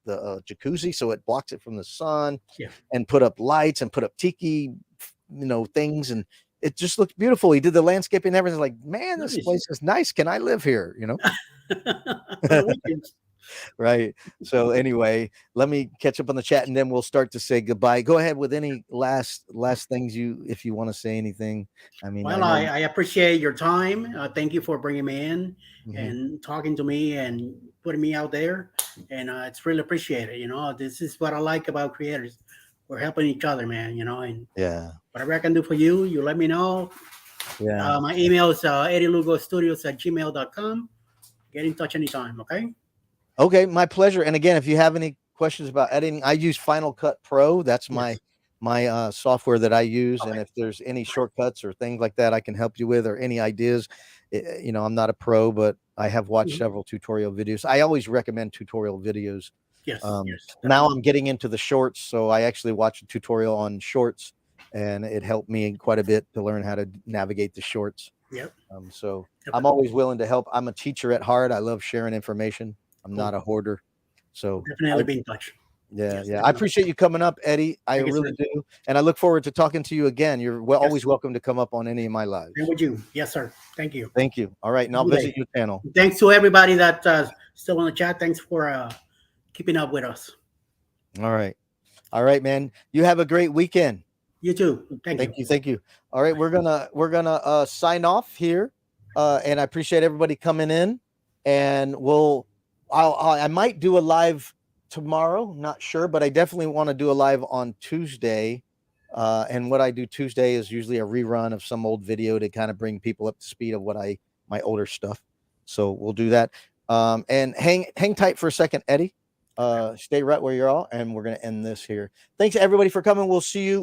[SPEAKER 1] jacuzzi so it blocks it from the sun.
[SPEAKER 3] Yeah.
[SPEAKER 1] And put up lights and put up tiki, things, and it just looked beautiful. He did the landscaping and everything. Like, man, this
[SPEAKER 3] Nice.
[SPEAKER 1] place is nice. Can I live here?
[SPEAKER 3] Weekends.
[SPEAKER 1] Right. So anyway, let me catch up on the chat and then we'll start to say goodbye. Go ahead with any last things if you want to say anything. I mean,
[SPEAKER 3] Well,
[SPEAKER 1] I know-
[SPEAKER 3] I appreciate your time. Thank you for bringing me in
[SPEAKER 1] Mhm.
[SPEAKER 3] and talking to me and putting me out there. And it's really appreciated. This is what I like about creators. We're helping each other, man, and
[SPEAKER 1] Yeah.
[SPEAKER 3] whatever I can do for you, you let me know.
[SPEAKER 1] Yeah.
[SPEAKER 3] My email is eddielugostudios@gmail.com. Get in touch anytime, okay?
[SPEAKER 1] Okay, my pleasure. And again, if you have any questions about editing, I use Final Cut Pro. That's
[SPEAKER 3] Yes.
[SPEAKER 1] my software that I use.
[SPEAKER 3] Okay.
[SPEAKER 1] And if there's any shortcuts or things like that I can help you with, or any ideas, I'm not a pro, but I have watched
[SPEAKER 3] Mhm.
[SPEAKER 1] several tutorial videos. I always recommend tutorial videos.
[SPEAKER 3] Yes. Yes.
[SPEAKER 1] Now I'm getting into the shorts, so I actually watched a tutorial on shorts, and it helped me quite a bit to learn how to navigate the shorts.
[SPEAKER 3] Yep.
[SPEAKER 1] So
[SPEAKER 3] Yep.
[SPEAKER 1] I'm always willing to help. I'm a teacher at heart. I love sharing information. I'm
[SPEAKER 3] Cool.
[SPEAKER 1] not a hoarder. So
[SPEAKER 3] Definitely be in touch.
[SPEAKER 1] yeah,
[SPEAKER 3] Yes,
[SPEAKER 1] yeah. I
[SPEAKER 3] definitely.
[SPEAKER 1] appreciate you coming up, Eddie. I
[SPEAKER 3] Thank you,
[SPEAKER 1] really
[SPEAKER 3] sir.
[SPEAKER 1] do. And I look forward to talking to you again. You're
[SPEAKER 3] Yes.
[SPEAKER 1] always welcome to come up on any of my lives.
[SPEAKER 3] And with you. Yes, sir. Thank you.
[SPEAKER 1] Thank you. All right. And I'll
[SPEAKER 3] Good day.
[SPEAKER 1] visit your channel.
[SPEAKER 3] Thanks to everybody that still on the chat. Thanks for keeping up with us.
[SPEAKER 1] All right. All right, man. You have a great weekend.
[SPEAKER 3] You too. Thank you.
[SPEAKER 1] Thank you. All right, we're gonna sign off here, and I appreciate everybody coming in. And I might do a live tomorrow, not sure, but I definitely want to do a live on Tuesday. And what I do Tuesday is usually a rerun of some old video to kind of bring people up to speed of my older stuff. So we'll do that. And hang tight for a second, Eddie. Stay right where you're all, and we're gonna end this here. Thanks everybody for coming. We'll see you